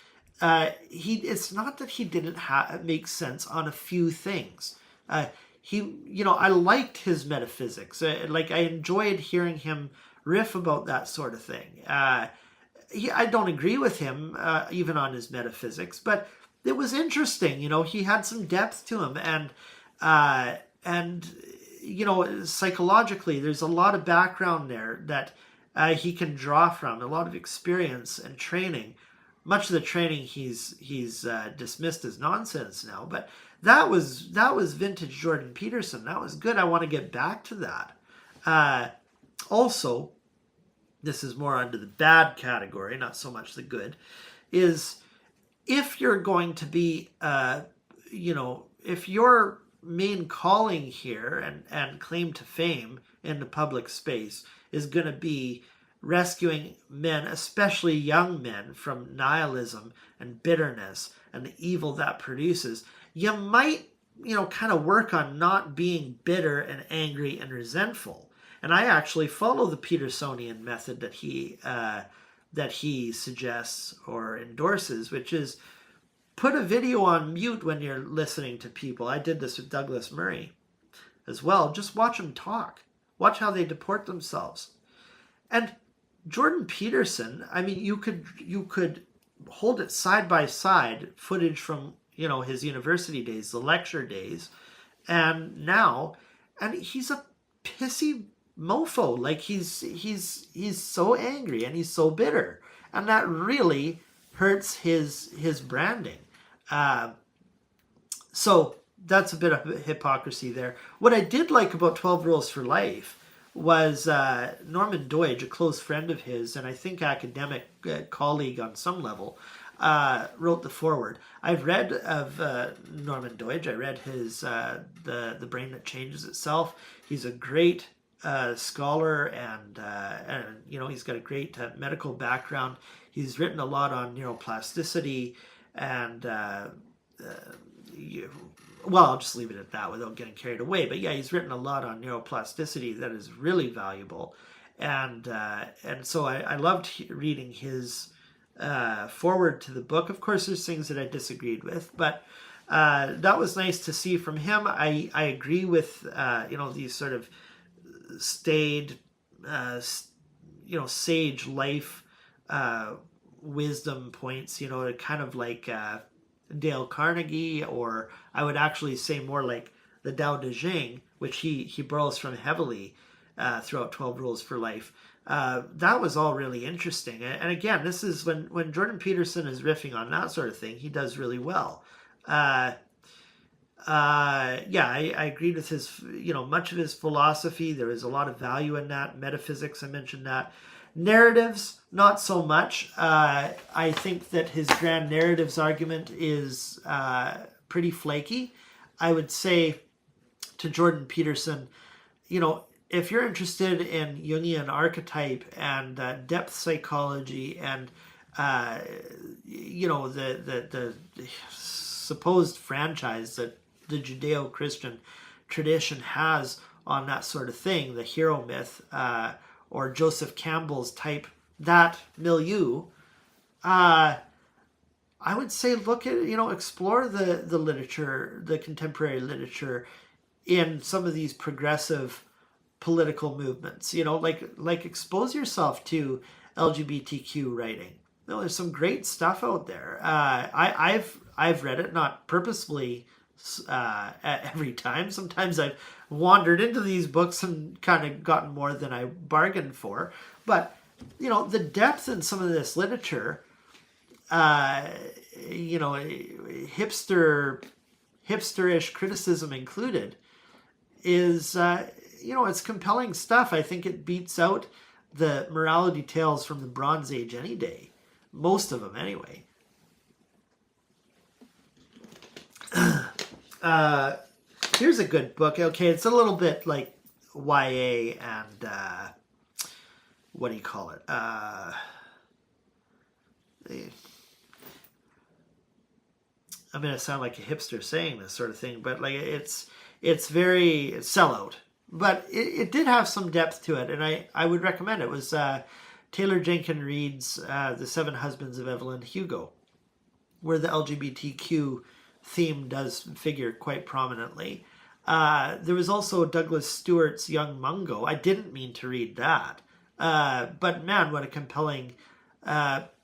it's not that he didn't make sense on a few things. I liked his metaphysics. I enjoyed hearing him riff about that sort of thing. I don't agree with him even on his metaphysics, but it was interesting. He had some depth to him, and psychologically, there's a lot of background there that he can draw from, a lot of experience and training. Much of the training he's dismissed as nonsense now, but that was vintage Jordan Peterson. That was good. I want to get back to that. Also, this is more under the bad category, not so much the good, is if you're going to be, if your main calling here and claim to fame in the public space is going to be rescuing men, especially young men, from nihilism and bitterness and the evil that produces, you might, kind of work on not being bitter and angry and resentful. And I actually follow the Petersonian method that he suggests or endorses, which is put a video on mute when you're listening to people. I did this with Douglas Murray as well. Just watch them talk. Watch how they deport themselves. And Jordan Peterson, I mean, you could hold it side by side, footage from, his university days, the lecture days, and now, and he's a pissy mofo. Like he's so angry and he's so bitter, and that really hurts his branding. So that's a bit of hypocrisy there. What I did like about 12 Rules for Life was Norman Doidge, a close friend of his, and I think academic colleague on some level, wrote the foreword. I've read of Norman Doidge. I read his The Brain That Changes Itself. He's a great scholar, and he's got a great medical background. He's written a lot on neuroplasticity and well, I'll just leave it at that without getting carried away. But yeah, he's written a lot on neuroplasticity that is really valuable, and so I loved reading his forward to the book. Of course, there's things that I disagreed with, but that was nice to see from him. I agree with these sort of staid, sage life wisdom points. Kind of like Dale Carnegie, or I would actually say more like the Tao Te Ching, which he borrows from heavily throughout 12 Rules for Life. That was all really interesting. And again, this is when Jordan Peterson is riffing on that sort of thing, he does really well. I agreed with his, much of his philosophy. There is a lot of value in that. Metaphysics, I mentioned that. Narratives, not so much. I think that his grand narratives argument is pretty flaky. I would say to Jordan Peterson, if you're interested in Jungian archetype and depth psychology and the supposed franchise that the Judeo-Christian tradition has on that sort of thing, the hero myth, or Joseph Campbell's type, that milieu, I would say look at, explore the literature, the contemporary literature in some of these progressive political movements, like expose yourself to LGBTQ writing. There's some great stuff out there. I've read it, not purposefully every time. Sometimes I've wandered into these books and kind of gotten more than I bargained for. But, the depth in some of this literature, hipsterish criticism included, is, it's compelling stuff. I think it beats out the morality tales from the Bronze Age any day. Most of them, anyway. Here's a good book. Okay, it's a little bit like YA and what do you call it? I'm gonna sound like a hipster saying this sort of thing, but like it's very sellout. But it did have some depth to it, and I would recommend it. It was Taylor Jenkins Reid's The Seven Husbands of Evelyn Hugo, where the LGBTQ theme does figure quite prominently. There was also Douglas Stewart's Young Mungo. I didn't mean to read that. But man, what a compelling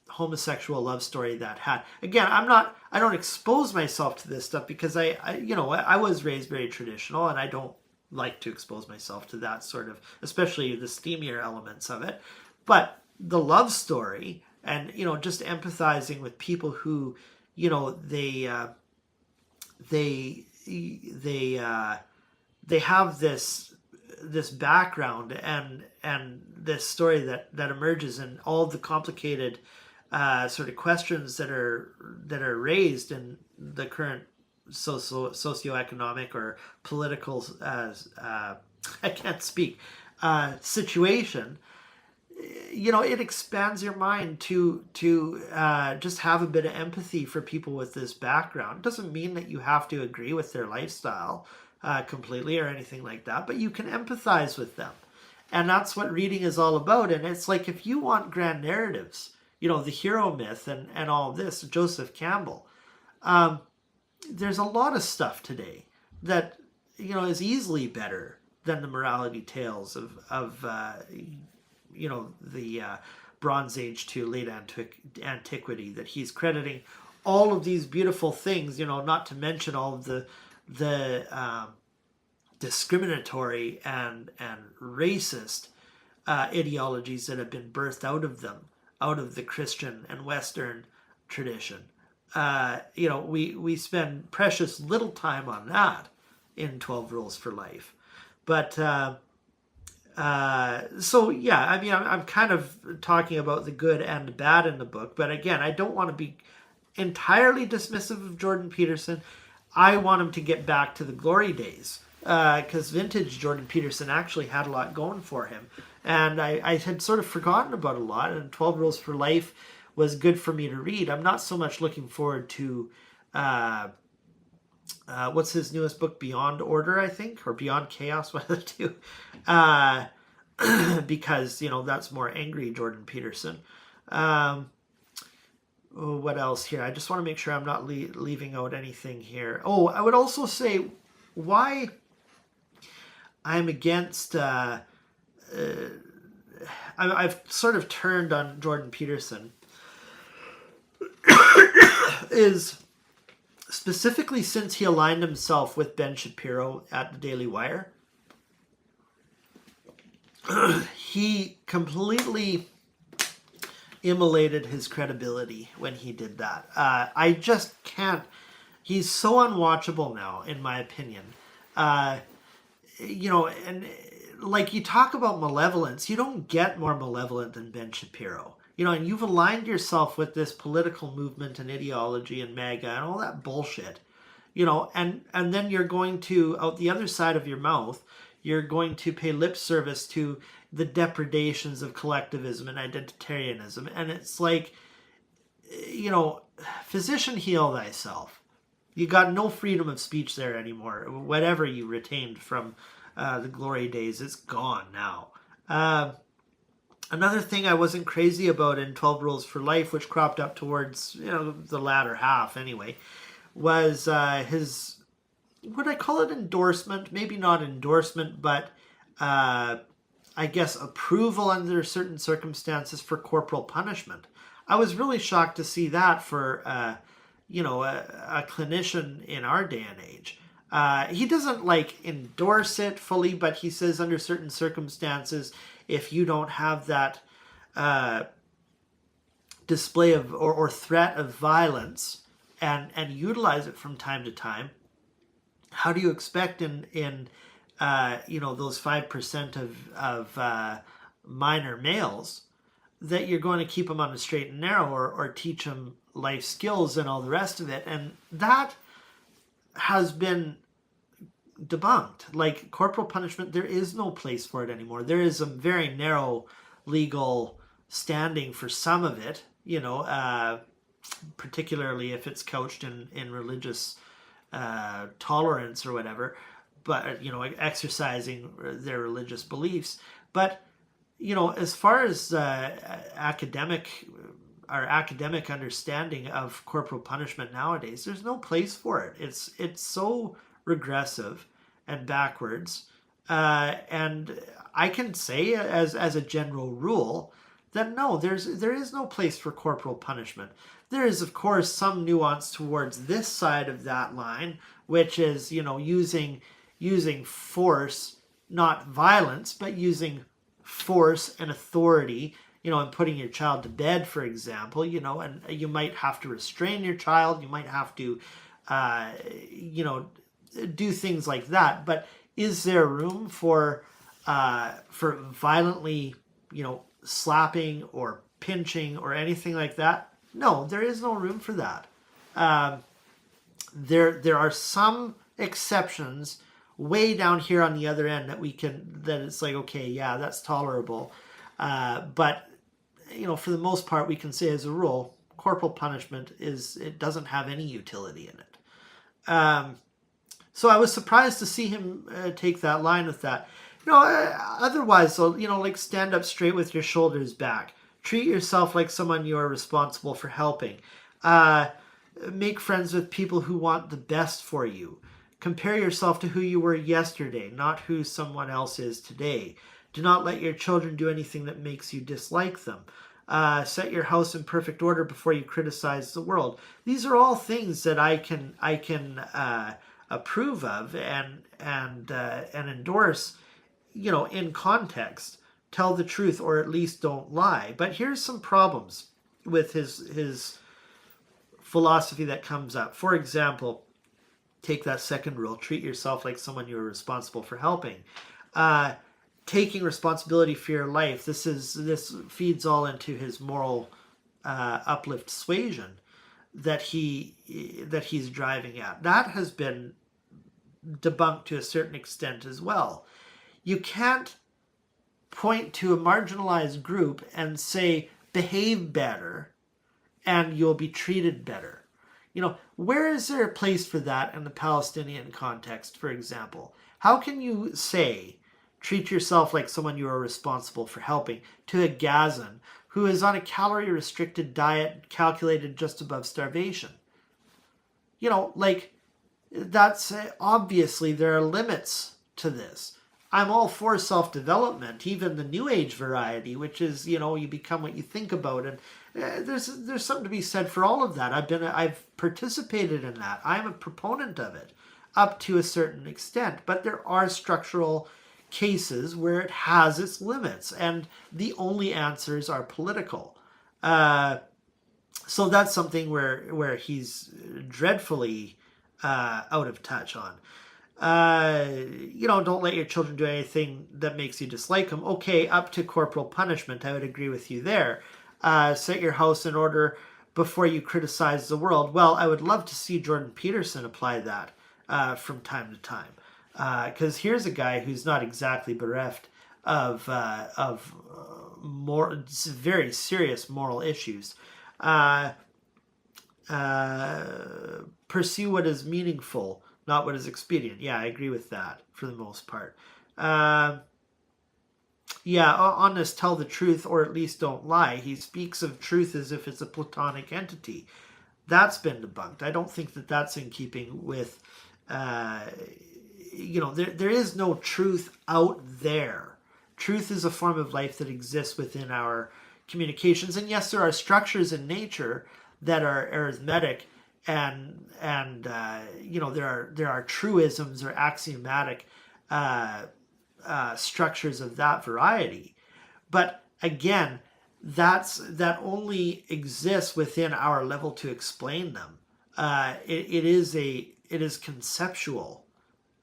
homosexual love story that had. Again, I don't expose myself to this stuff because I was raised very traditional, and I don't like to expose myself to that sort of, especially the steamier elements of it. But the love story and, just empathizing with people who, they have this background and this story that emerges, and all the complicated sort of questions that are raised in the current socioeconomic or political I can't speak situation. It expands your mind to just have a bit of empathy for people with this background. It doesn't mean that you have to agree with their lifestyle completely or anything like that, but you can empathize with them. And that's what reading is all about. And it's like, if you want grand narratives, the hero myth and all this, Joseph Campbell, there's a lot of stuff today that, is easily better than the morality tales of the Bronze Age to late antiquity that he's crediting all of these beautiful things, not to mention all of the discriminatory and racist ideologies that have been birthed out of them, out of the Christian and Western tradition. We spend precious little time on that in 12 Rules for Life. But so yeah, I mean, I'm kind of talking about the good and the bad in the book, but again, I don't want to be entirely dismissive of Jordan Peterson. I want him to get back to the glory days, because vintage Jordan Peterson actually had a lot going for him, and I had sort of forgotten about a lot, and 12 Rules for Life was good for me to read. I'm not so much looking forward to what's his newest book? Beyond Order, I think, or Beyond Chaos, one of the two. Uh, because, that's more angry Jordan Peterson. What else here? I just want to make sure I'm not leaving out anything here. Oh, I would also say why I'm against... I've sort of turned on Jordan Peterson is specifically since he aligned himself with Ben Shapiro at the Daily Wire. He completely immolated his credibility when he did that. I just can't. He's so unwatchable now, in my opinion. And like you talk about malevolence, you don't get more malevolent than Ben Shapiro. And you've aligned yourself with this political movement and ideology and MAGA and all that bullshit. And then you're going to, out the other side of your mouth, you're going to pay lip service to the depredations of collectivism and identitarianism. And it's like, physician, heal thyself. You got no freedom of speech there anymore. Whatever you retained from the glory days, it's gone now. Another thing I wasn't crazy about in 12 Rules for Life, which cropped up towards, the latter half anyway, was his, would I call it endorsement? Maybe not endorsement, but I guess approval under certain circumstances for corporal punishment. I was really shocked to see that for, a clinician in our day and age. He doesn't endorse it fully, but he says under certain circumstances, if you don't have that display of or threat of violence and utilize it from time to time, how do you expect in those 5% of minor males that you're going to keep them on the straight and narrow or teach them life skills and all the rest of it? And that has been debunked. Like corporal punishment, there is no place for it anymore. There is a very narrow legal standing for some of it, particularly if it's couched in religious tolerance or whatever, but exercising their religious beliefs. But as far as academic understanding of corporal punishment nowadays, there's no place for it. It's so regressive and backwards, and I can say as a general rule that no, there is no place for corporal punishment. There is, of course, some nuance towards this side of that line, which is using force, not violence, but using force and authority, and putting your child to bed, for example, and you might have to restrain your child, you might have to do things like that. But is there room for violently, slapping or pinching or anything like that? No, there is no room for that. There are some exceptions way down here on the other end that it's like, okay, yeah, that's tolerable. But for the most part, we can say as a rule, corporal punishment it doesn't have any utility in it. So I was surprised to see him take that line with that. Otherwise, though, stand up straight with your shoulders back. Treat yourself like someone you are responsible for helping. Make friends with people who want the best for you. Compare yourself to who you were yesterday, not who someone else is today. Do not let your children do anything that makes you dislike them. Set your house in perfect order before you criticize the world. These are all things that I can approve of and endorse, in context. Tell the truth, or at least don't lie. But here's some problems with his philosophy that comes up. For example, take that second rule: treat yourself like someone you're responsible for helping. Taking responsibility for your life. This feeds all into his moral uplift suasion that he's driving at. That has been debunked to a certain extent as well. You can't point to a marginalized group and say behave better and you'll be treated better. Where is there a place for that in the Palestinian context, for example? How can you say, treat yourself like someone you are responsible for helping, to a Gazan who is on a calorie-restricted diet calculated just above starvation? That's obviously there are limits to this. I'm all for self-development, even the New Age variety, which is, you become what you think about. And there's something to be said for all of that. I've participated in that. I'm a proponent of it up to a certain extent. But there are structural cases where it has its limits, and the only answers are political. So that's something where he's dreadfully out of touch on. Don't let your children do anything that makes you dislike them. Okay, up to corporal punishment, I would agree with you there. Set your house in order before you criticize the world. Well, I would love to see Jordan Peterson apply that from time to time. Because here's a guy who's not exactly bereft of more very serious moral issues. Pursue what is meaningful, not what is expedient. Yeah, I agree with that for the most part. Honest, tell the truth, or at least don't lie. He speaks of truth as if it's a platonic entity. That's been debunked. I don't think that that's in keeping with, there is no truth out there. Truth is a form of life that exists within our communications. And yes, there are structures in nature that are arithmetic, and there are truisms or axiomatic structures of that variety. But again, that only exists within our level to explain them. It is conceptual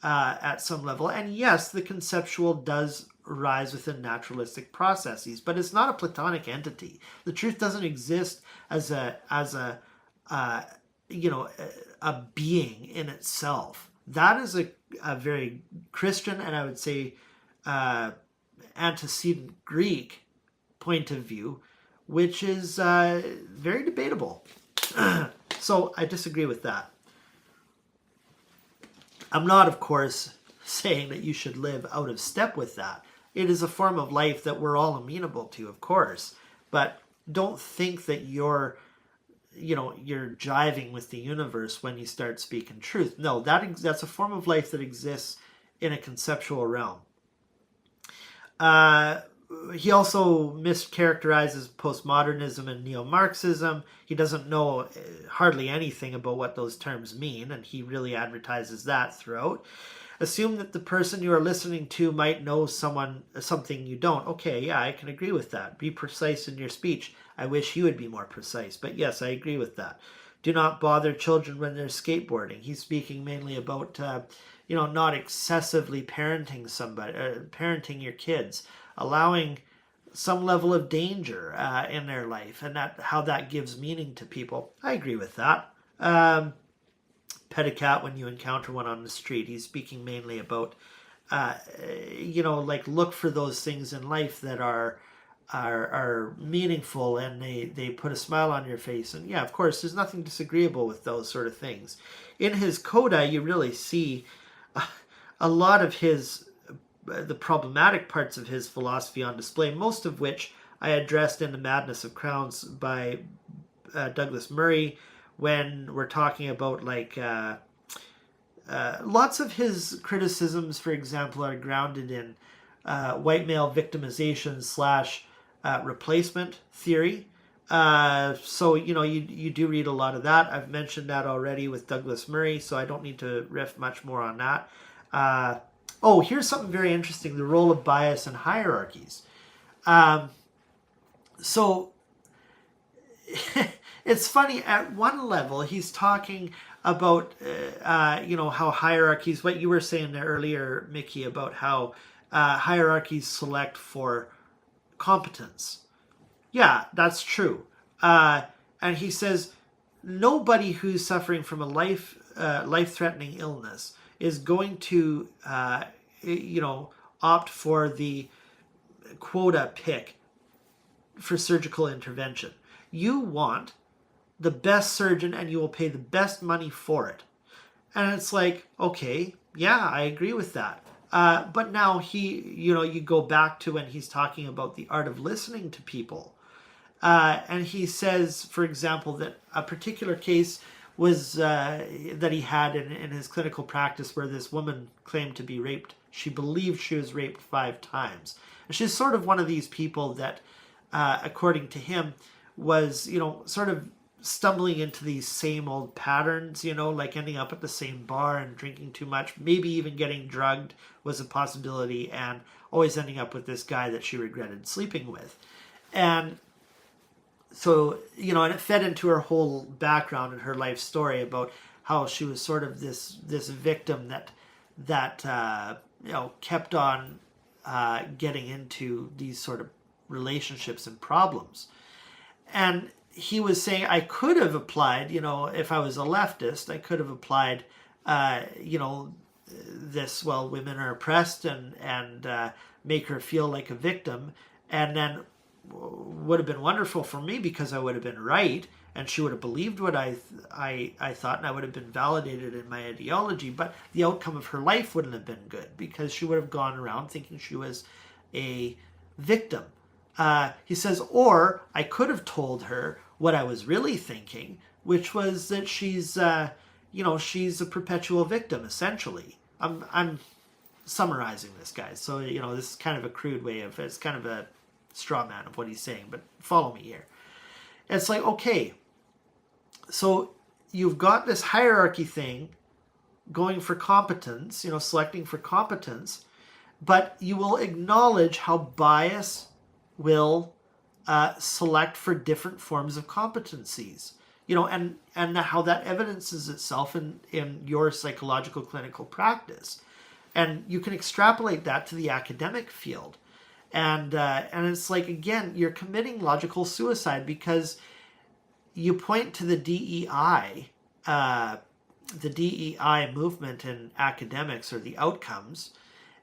at some level, and yes, the conceptual does rise within naturalistic processes, but it's not a platonic entity. The truth doesn't exist as a being in itself. That is a very Christian, and I would say antecedent Greek point of view, which is very debatable. So I disagree with that. I'm not, of course, saying that you should live out of step with that. It is a form of life that we're all amenable to, of course. But don't think that you're jiving with the universe when you start speaking truth. No, that's a form of life that exists in a conceptual realm. He also mischaracterizes postmodernism and neo-Marxism. He doesn't know hardly anything about what those terms mean, and he really advertises that throughout. Assume that the person you are listening to might know something you don't. Okay, yeah, I can agree with that. Be precise in your speech. I wish he would be more precise, but yes, I agree with that. Do not bother children when they're skateboarding. He's speaking mainly about, not excessively parenting your kids, allowing some level of danger in their life, and how that gives meaning to people. I agree with that. Pet a cat when you encounter one on the street. He's speaking mainly about, look for those things in life that are meaningful, and they put a smile on your face. And yeah, of course, there's nothing disagreeable with those sort of things. In his coda, you really see a lot of the problematic parts of his philosophy on display, most of which I addressed in The Madness of Crowns by Douglas Murray, when we're talking about lots of his criticisms, for example, are grounded in white male victimization / replacement theory. So, you do read a lot of that. I've mentioned that already with Douglas Murray, so I don't need to riff much more on that. Here's something very interesting: the role of bias and hierarchies. So it's funny, at one level, he's talking about, how hierarchies, what you were saying there earlier, Mickey, about how hierarchies select for competence. Yeah, that's true. And he says, nobody who's suffering from a life-threatening illness is going to, opt for the quota pick for surgical intervention. You want the best surgeon and you will pay the best money for it. And it's like, okay, yeah, I agree with that. But now you go back to when he's talking about the art of listening to people. And he says, for example, that a particular case was that he had in his clinical practice where this woman claimed to be raped. She believed she was raped 5 times. And she's sort of one of these people that, according to him, was, sort of stumbling into these same old patterns, like ending up at the same bar and drinking too much, maybe even getting drugged was a possibility, and always ending up with this guy that she regretted sleeping with. And so, and it fed into her whole background and her life story about how she was sort of this victim that kept on getting into these sort of relationships and problems. And he was saying, I could have applied, if I was a leftist, I could have applied, this, well, women are oppressed and make her feel like a victim. And then would have been wonderful for me because I would have been right and she would have believed what I thought, and I would have been validated in my ideology. But the outcome of her life wouldn't have been good because she would have gone around thinking she was a victim. He says, or I could have told her what I was really thinking, which was that she's she's a perpetual victim, essentially. I'm summarizing this, guys. So, this is kind of a crude way of, it's kind of a straw man of what he's saying, but follow me here. It's like, okay, so you've got this hierarchy thing going for competence, selecting for competence, but you will acknowledge how bias will select for different forms of competencies, and how that evidences itself in your psychological clinical practice. And you can extrapolate that to the academic field. And it's like, again, you're committing logical suicide because you point to the DEI movement in academics, or the outcomes,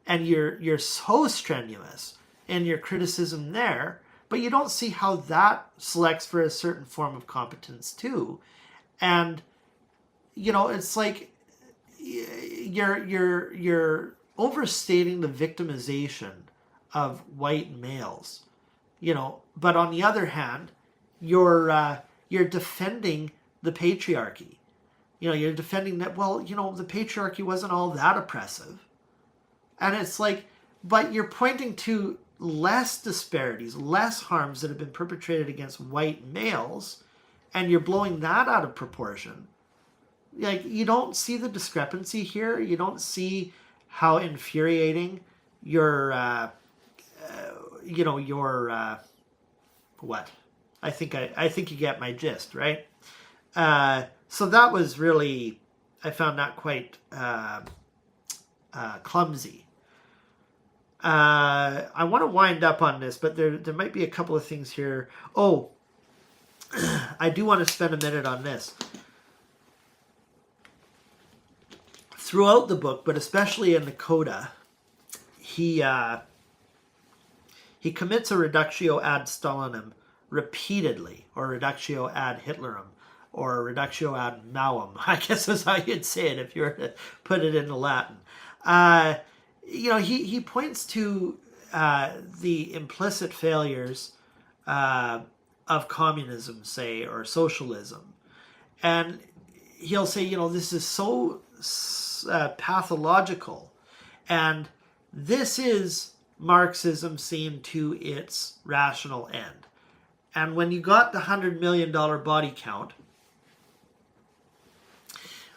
and you're so strenuous in your criticism there, but you don't see how that selects for a certain form of competence too. And it's like you're overstating the victimization of white males, but on the other hand, you're defending the patriarchy. You're defending that, well, the patriarchy wasn't all that oppressive. And it's like, but you're pointing to less disparities, less harms that have been perpetrated against white males, and you're blowing that out of proportion. Like, you don't see the discrepancy here. You don't see how infuriating your what? I think you get my gist, right? So that was really, I found that quite clumsy. I want to wind up on this, but there might be a couple of things here. Oh, I do want to spend a minute on this. Throughout the book, but especially in the coda, he commits a reductio ad Stalinum repeatedly, or reductio ad Hitlerum, or reductio ad Mauum. I guess that's how you'd say it if you were to put it into Latin. He points to the implicit failures of communism, say, or socialism. And he'll say, this is so pathological. And this is Marxism seen to its rational end. And when you got the $100 million body count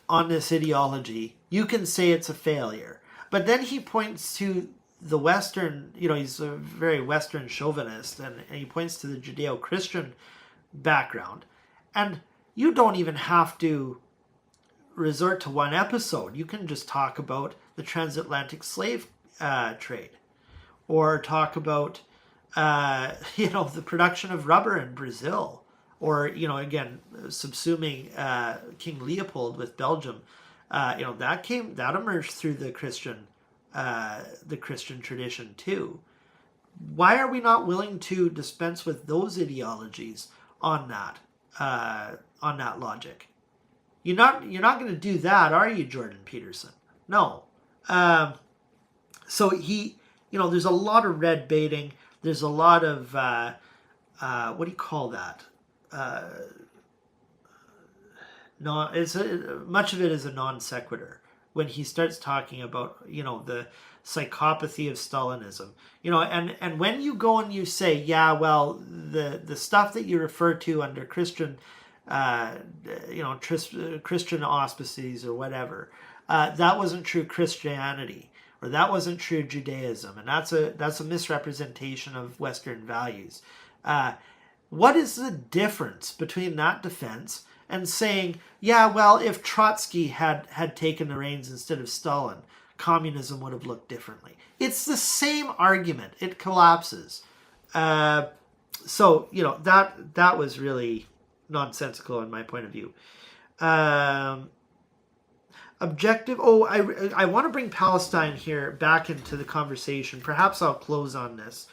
on this ideology, you can say it's a failure. But then he points to the Western, he's a very Western chauvinist, and he points to the Judeo-Christian background. And you don't even have to resort to one episode. You can just talk about the transatlantic slave trade, or talk about, the production of rubber in Brazil, or, again, subsuming King Leopold with Belgium. That emerged through the Christian tradition too. Why are we not willing to dispense with those ideologies on that on that logic. You're not going to do that, are you, Jordan Peterson? No. So there's a lot of red baiting. There's a lot of what do you call that? No, much of it is a non sequitur when he starts talking about the psychopathy of Stalinism. And when you go and you say, yeah, well, the stuff that you refer to under Christian Christian auspices or whatever, that wasn't true Christianity, or that wasn't true Judaism, and that's a misrepresentation of Western values. What is the difference between that defense and saying, yeah, well, if Trotsky had taken the reins instead of Stalin, communism would have looked differently? It's the same argument. It collapses. So that was really nonsensical in my point of view. Objective. I want to bring Palestine here back into the conversation. Perhaps I'll close on this.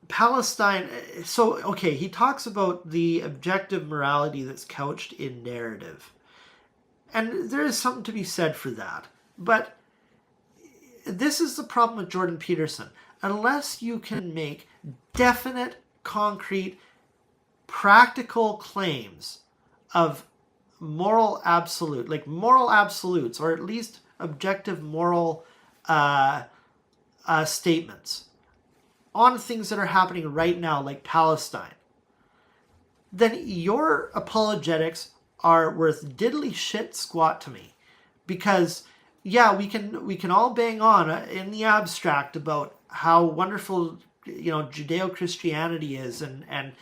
Palestine. So, okay, he talks about the objective morality that's couched in narrative. And there is something to be said for that. But this is the problem with Jordan Peterson. Unless you can make definite, concrete, practical claims of moral absolute, like moral absolutes, or at least objective moral statements on things that are happening right now, like Palestine, then your apologetics are worth diddly shit squat to me. Because yeah, we can all bang on in the abstract about how wonderful Judeo-Christianity is, and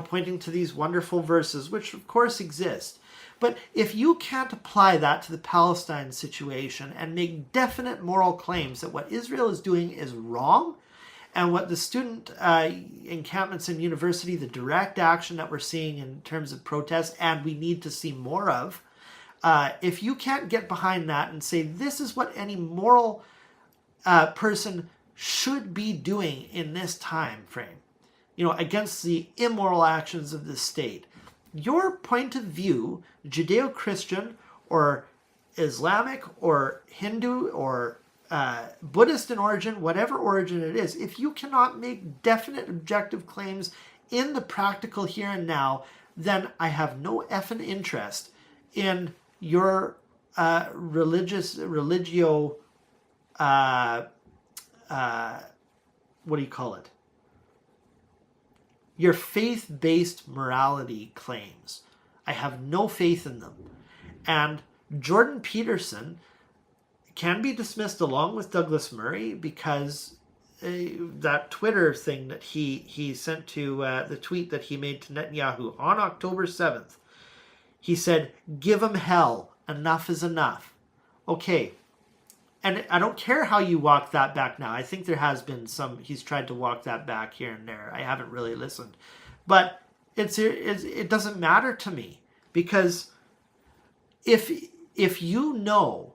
pointing to these wonderful verses, which of course exist. But if you can't apply that to the Palestine situation and make definite moral claims that what Israel is doing is wrong, and what the student encampments in university, the direct action that we're seeing in terms of protests, and we need to see more of, if you can't get behind that and say this is what any moral person should be doing in this time frame, against the immoral actions of the state, your point of view, Judeo-Christian or Islamic or Hindu or Buddhist in origin, whatever origin it is, if you cannot make definite objective claims in the practical here and now, then I have no effing interest in your religio, what do you call it? Your faith-based morality claims. I have no faith in them. And Jordan Peterson can be dismissed along with Douglas Murray because that Twitter thing that he sent to the tweet that he made to Netanyahu on October 7th. He said, give him hell. Enough is enough. Okay. And I don't care how you walk that back now. I think there has been he's tried to walk that back here and there. I haven't really listened. But it doesn't matter to me, because if you know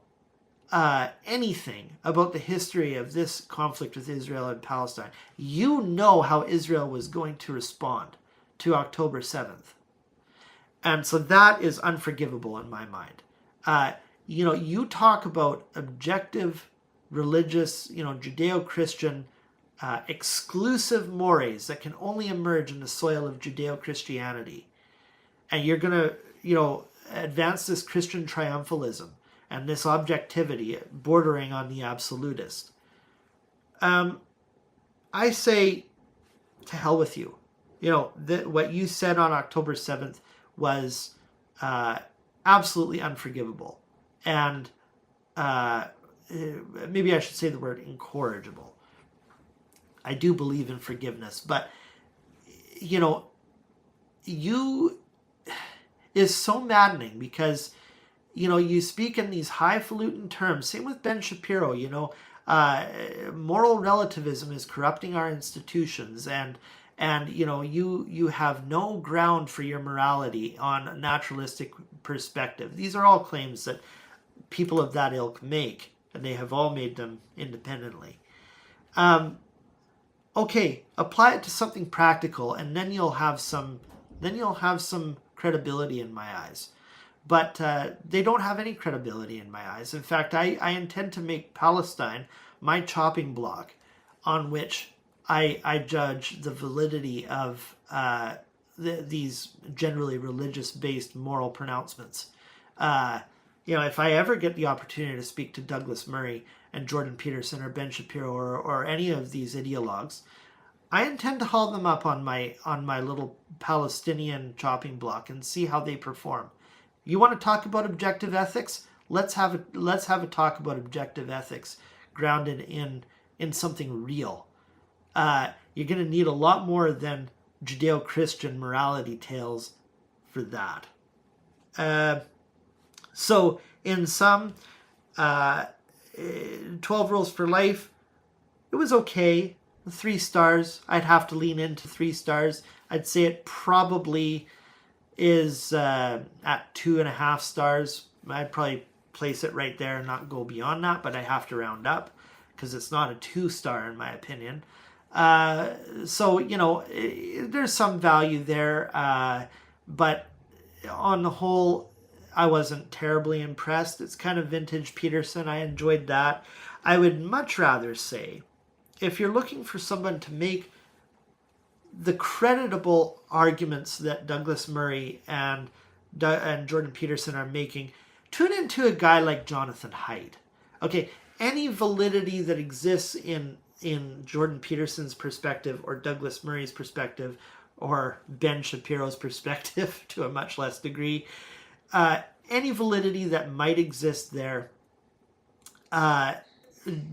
anything about the history of this conflict with Israel and Palestine, you know how Israel was going to respond to October 7th. And so that is unforgivable in my mind. You talk about objective, religious, Judeo-Christian, exclusive mores that can only emerge in the soil of Judeo-Christianity. And you're going to, advance this Christian triumphalism and this objectivity bordering on the absolutist. I say, to hell with you. What you said on October 7th was absolutely unforgivable. And maybe I should say the word incorrigible. I do believe in forgiveness, but is so maddening because you speak in these highfalutin terms. Same with Ben Shapiro. Moral relativism is corrupting our institutions, and you have no ground for your morality on a naturalistic perspective. These are all claims that people of that ilk make, and they have all made them independently. Okay, apply it to something practical, and then you'll have some then you'll have some credibility in my eyes. But they don't have any credibility in my eyes. In fact, I intend to make Palestine my chopping block on which I judge the validity of these generally religious-based moral pronouncements. If I ever get the opportunity to speak to Douglas Murray and Jordan Peterson or Ben Shapiro or any of these ideologues, I intend to haul them up on my little Palestinian chopping block and see how they perform. You want to talk about objective ethics? Let's have a talk about objective ethics grounded in something real. You're going to need a lot more than Judeo-Christian morality tales for that. So in sum, 12 Rules for Life, it was okay. 3 stars. I'd have to lean into 3 stars. I'd say it probably is at 2.5 stars. I'd probably place it right there and not go beyond that, but I have to round up because it's not a 2-star in my opinion. So, there's some value there, but on the whole, I wasn't terribly impressed. It's kind of vintage Peterson. I enjoyed that. I would much rather say, if you're looking for someone to make the creditable arguments that Douglas Murray and Jordan Peterson are making, tune into a guy like Jonathan Haidt. Okay, any validity that exists in Jordan Peterson's perspective or Douglas Murray's perspective or Ben Shapiro's perspective to a much less degree, any validity that might exist there,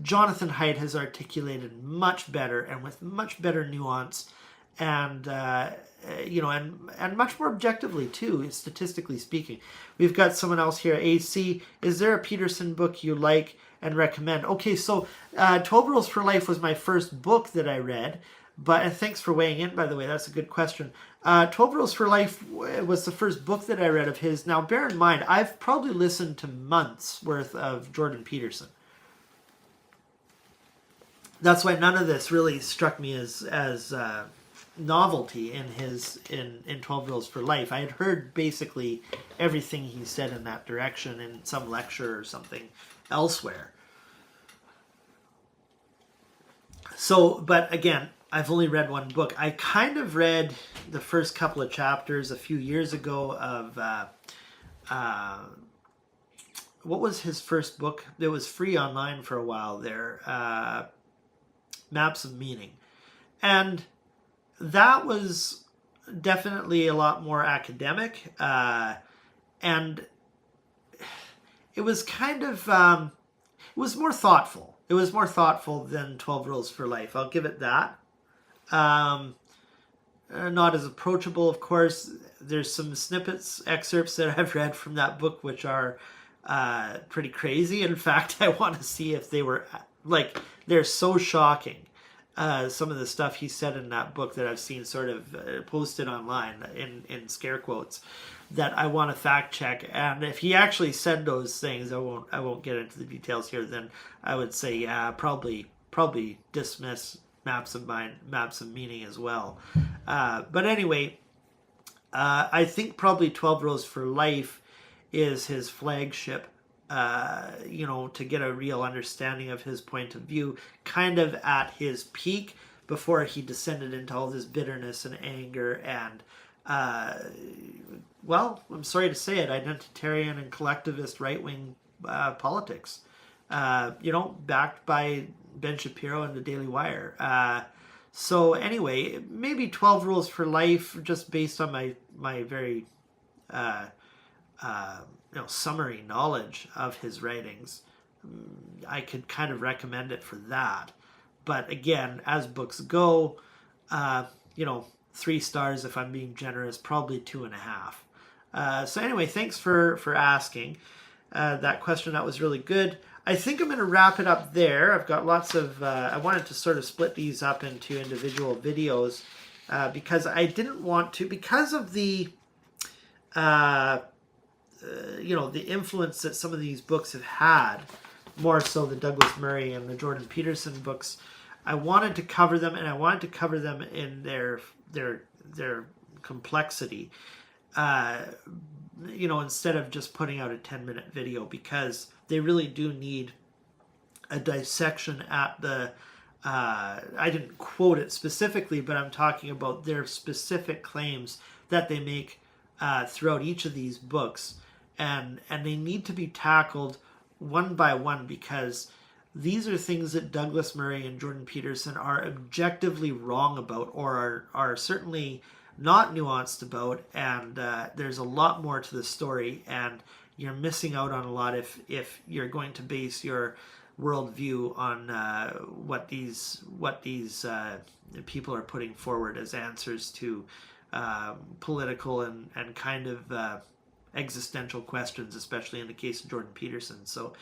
Jonathan Haidt has articulated much better and with much better nuance and much more objectively too, statistically speaking. We've got someone else here, AC. Is there a Peterson book you like and recommend? Okay, so 12 Rules for Life was my first book that I read, and thanks for weighing in, by the way. That's a good question. 12 Rules for Life was the first book that I read of his. Now, bear in mind, I've probably listened to months worth of Jordan Peterson. That's why none of this really struck me as novelty in 12 Rules for Life. I had heard basically everything he said in that direction in some lecture or something elsewhere. So, but again, I've only read one book. I kind of read the first couple of chapters a few years ago of what was his first book? It was free online for a while there. Maps of Meaning. And that was definitely a lot more academic. And it was kind of, it was more thoughtful. It was more thoughtful than 12 Rules for Life. I'll give it that. Not as approachable, of course. There's some excerpts that I've read from that book, which are pretty crazy. In fact, I want to see if they were, they're so shocking. Some of the stuff he said in that book that I've seen sort of posted online in scare quotes that I want to fact check. And if he actually said those things, I won't get into the details here. Then I would say, yeah, probably dismiss Maps of Meaning as well. But anyway, I think probably 12 Rules for Life is his flagship. To get a real understanding of his point of view, kind of at his peak before he descended into all this bitterness and anger and, I'm sorry to say it, identitarian and collectivist right-wing politics, backed by Ben Shapiro and the Daily Wire. So anyway, maybe 12 Rules for Life, just based on my very summary knowledge of his writings, I could kind of recommend it for that. But again, as books go, 3 stars if I'm being generous, probably 2.5. So anyway, thanks for asking that question. That was really good. I think I'm going to wrap it up there. I've got lots of, I wanted to sort of split these up into individual videos because I didn't want to, because of the the influence that some of these books have had, more so the Douglas Murray and the Jordan Peterson books. I wanted to cover them, and I wanted to cover them in their complexity, instead of just putting out a 10-minute video, because they really do need a dissection at the, I didn't quote it specifically, but I'm talking about their specific claims that they make throughout each of these books. And they need to be tackled one by one, because these are things that Douglas Murray and Jordan Peterson are objectively wrong about, or are certainly not nuanced about, and there's a lot more to the story, and you're missing out on a lot if you're going to base your worldview on what these people are putting forward as answers to political and kind of existential questions, especially in the case of Jordan Peterson. So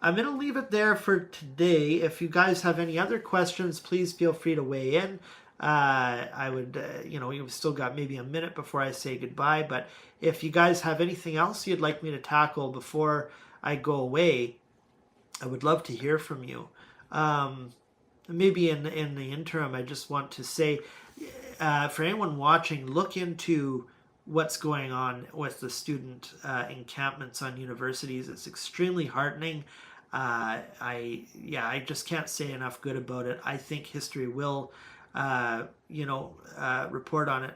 I'm going to leave it there for today. If you guys have any other questions, please feel free to weigh in. I would, you've still got maybe a minute before I say goodbye, but if you guys have anything else you'd like me to tackle before I go away, I would love to hear from you. Maybe in the interim, I just want to say, for anyone watching, look into what's going on with the student encampments on universities. It's extremely heartening. I just can't say enough good about it. I think history will, report on it.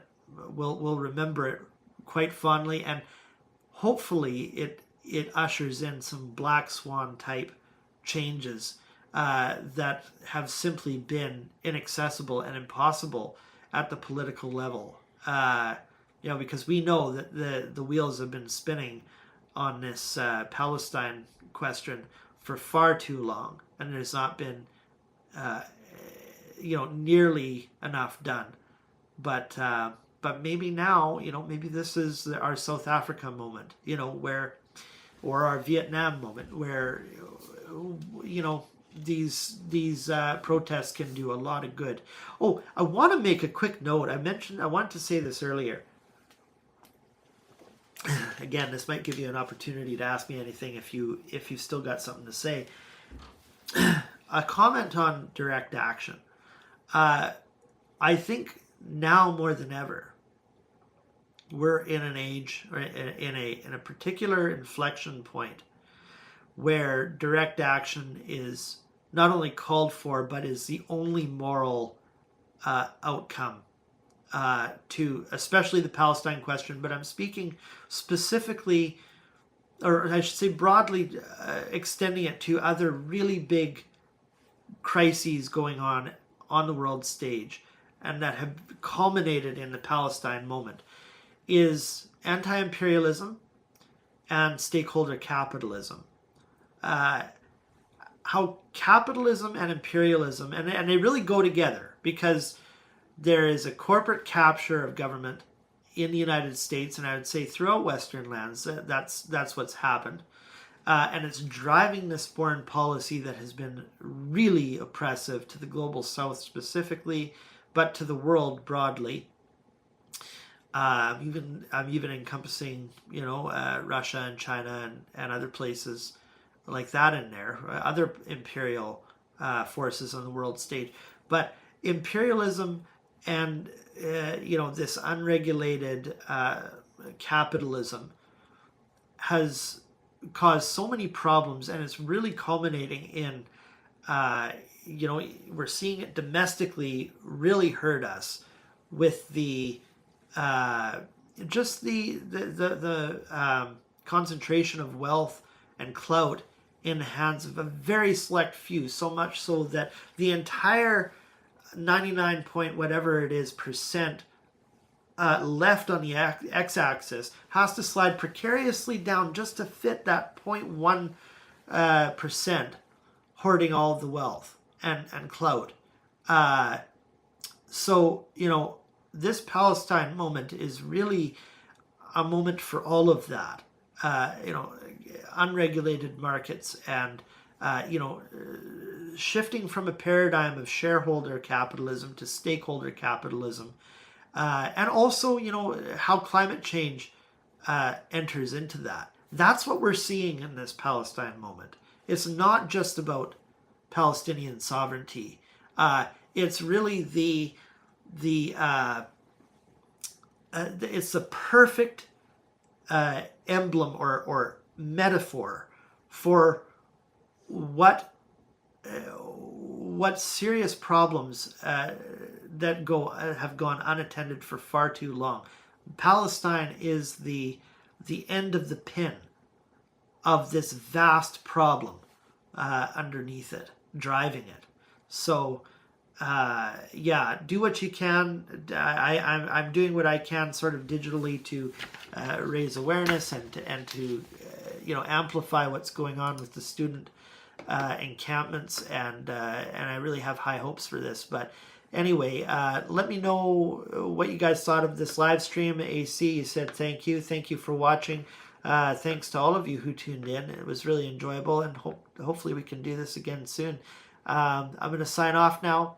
We'll remember it quite fondly, and hopefully it ushers in some black swan type changes that have simply been inaccessible and impossible at the political level. Because we know that the wheels have been spinning on this Palestine question for far too long, and there's not been nearly enough done. But maybe now, maybe this is our South Africa moment, or our Vietnam moment, where these protests can do a lot of good. Oh, I want to make a quick note. I wanted to say this earlier. Again, this might give you an opportunity to ask me anything if you still got something to say. A comment on direct action. I think now more than ever, we're in an age, or in a particular inflection point, where direct action is not only called for, but is the only moral outcome to especially the Palestine question. But I'm speaking specifically, or I should say broadly, extending it to other really big crises going on the world stage, and that have culminated in the Palestine moment, is anti-imperialism and stakeholder capitalism. How capitalism and imperialism, and they really go together, because there is a corporate capture of government in the United States, and I would say throughout Western lands. That's what's happened. And it's driving this foreign policy that has been really oppressive to the global South specifically, but to the world broadly. I'm even encompassing, Russia and China and other places like that in there, other imperial forces on the world stage. But imperialism and this unregulated capitalism has caused so many problems, and it's really culminating in we're seeing it domestically really hurt us with the concentration of wealth and clout in the hands of a very select few, so much so that the entire 99 point whatever it is percent left on the x-axis has to slide precariously down just to fit that 0.1% hoarding all of the wealth and clout. So this Palestine moment is really a moment for all of that. Unregulated markets and shifting from a paradigm of shareholder capitalism to stakeholder capitalism, and also how climate change enters into that. That's what we're seeing in this Palestine moment. It's not just about Palestinian sovereignty. It's really the it's the perfect emblem or metaphor for what serious problems that have gone unattended for far too long. Palestine is the end of the pin of this vast problem underneath it, driving it. So yeah, do what you can. I'm doing what I can sort of digitally to raise awareness and to amplify what's going on with the student encampments, and I really have high hopes for this. But anyway, let me know what you guys thought of this live stream. AC, you said thank you for watching. Thanks to all of you who tuned in. It was really enjoyable, and hopefully we can do this again soon. I'm going to sign off now.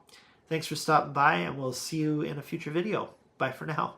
Thanks for stopping by, and we'll see you in a future video. Bye for now.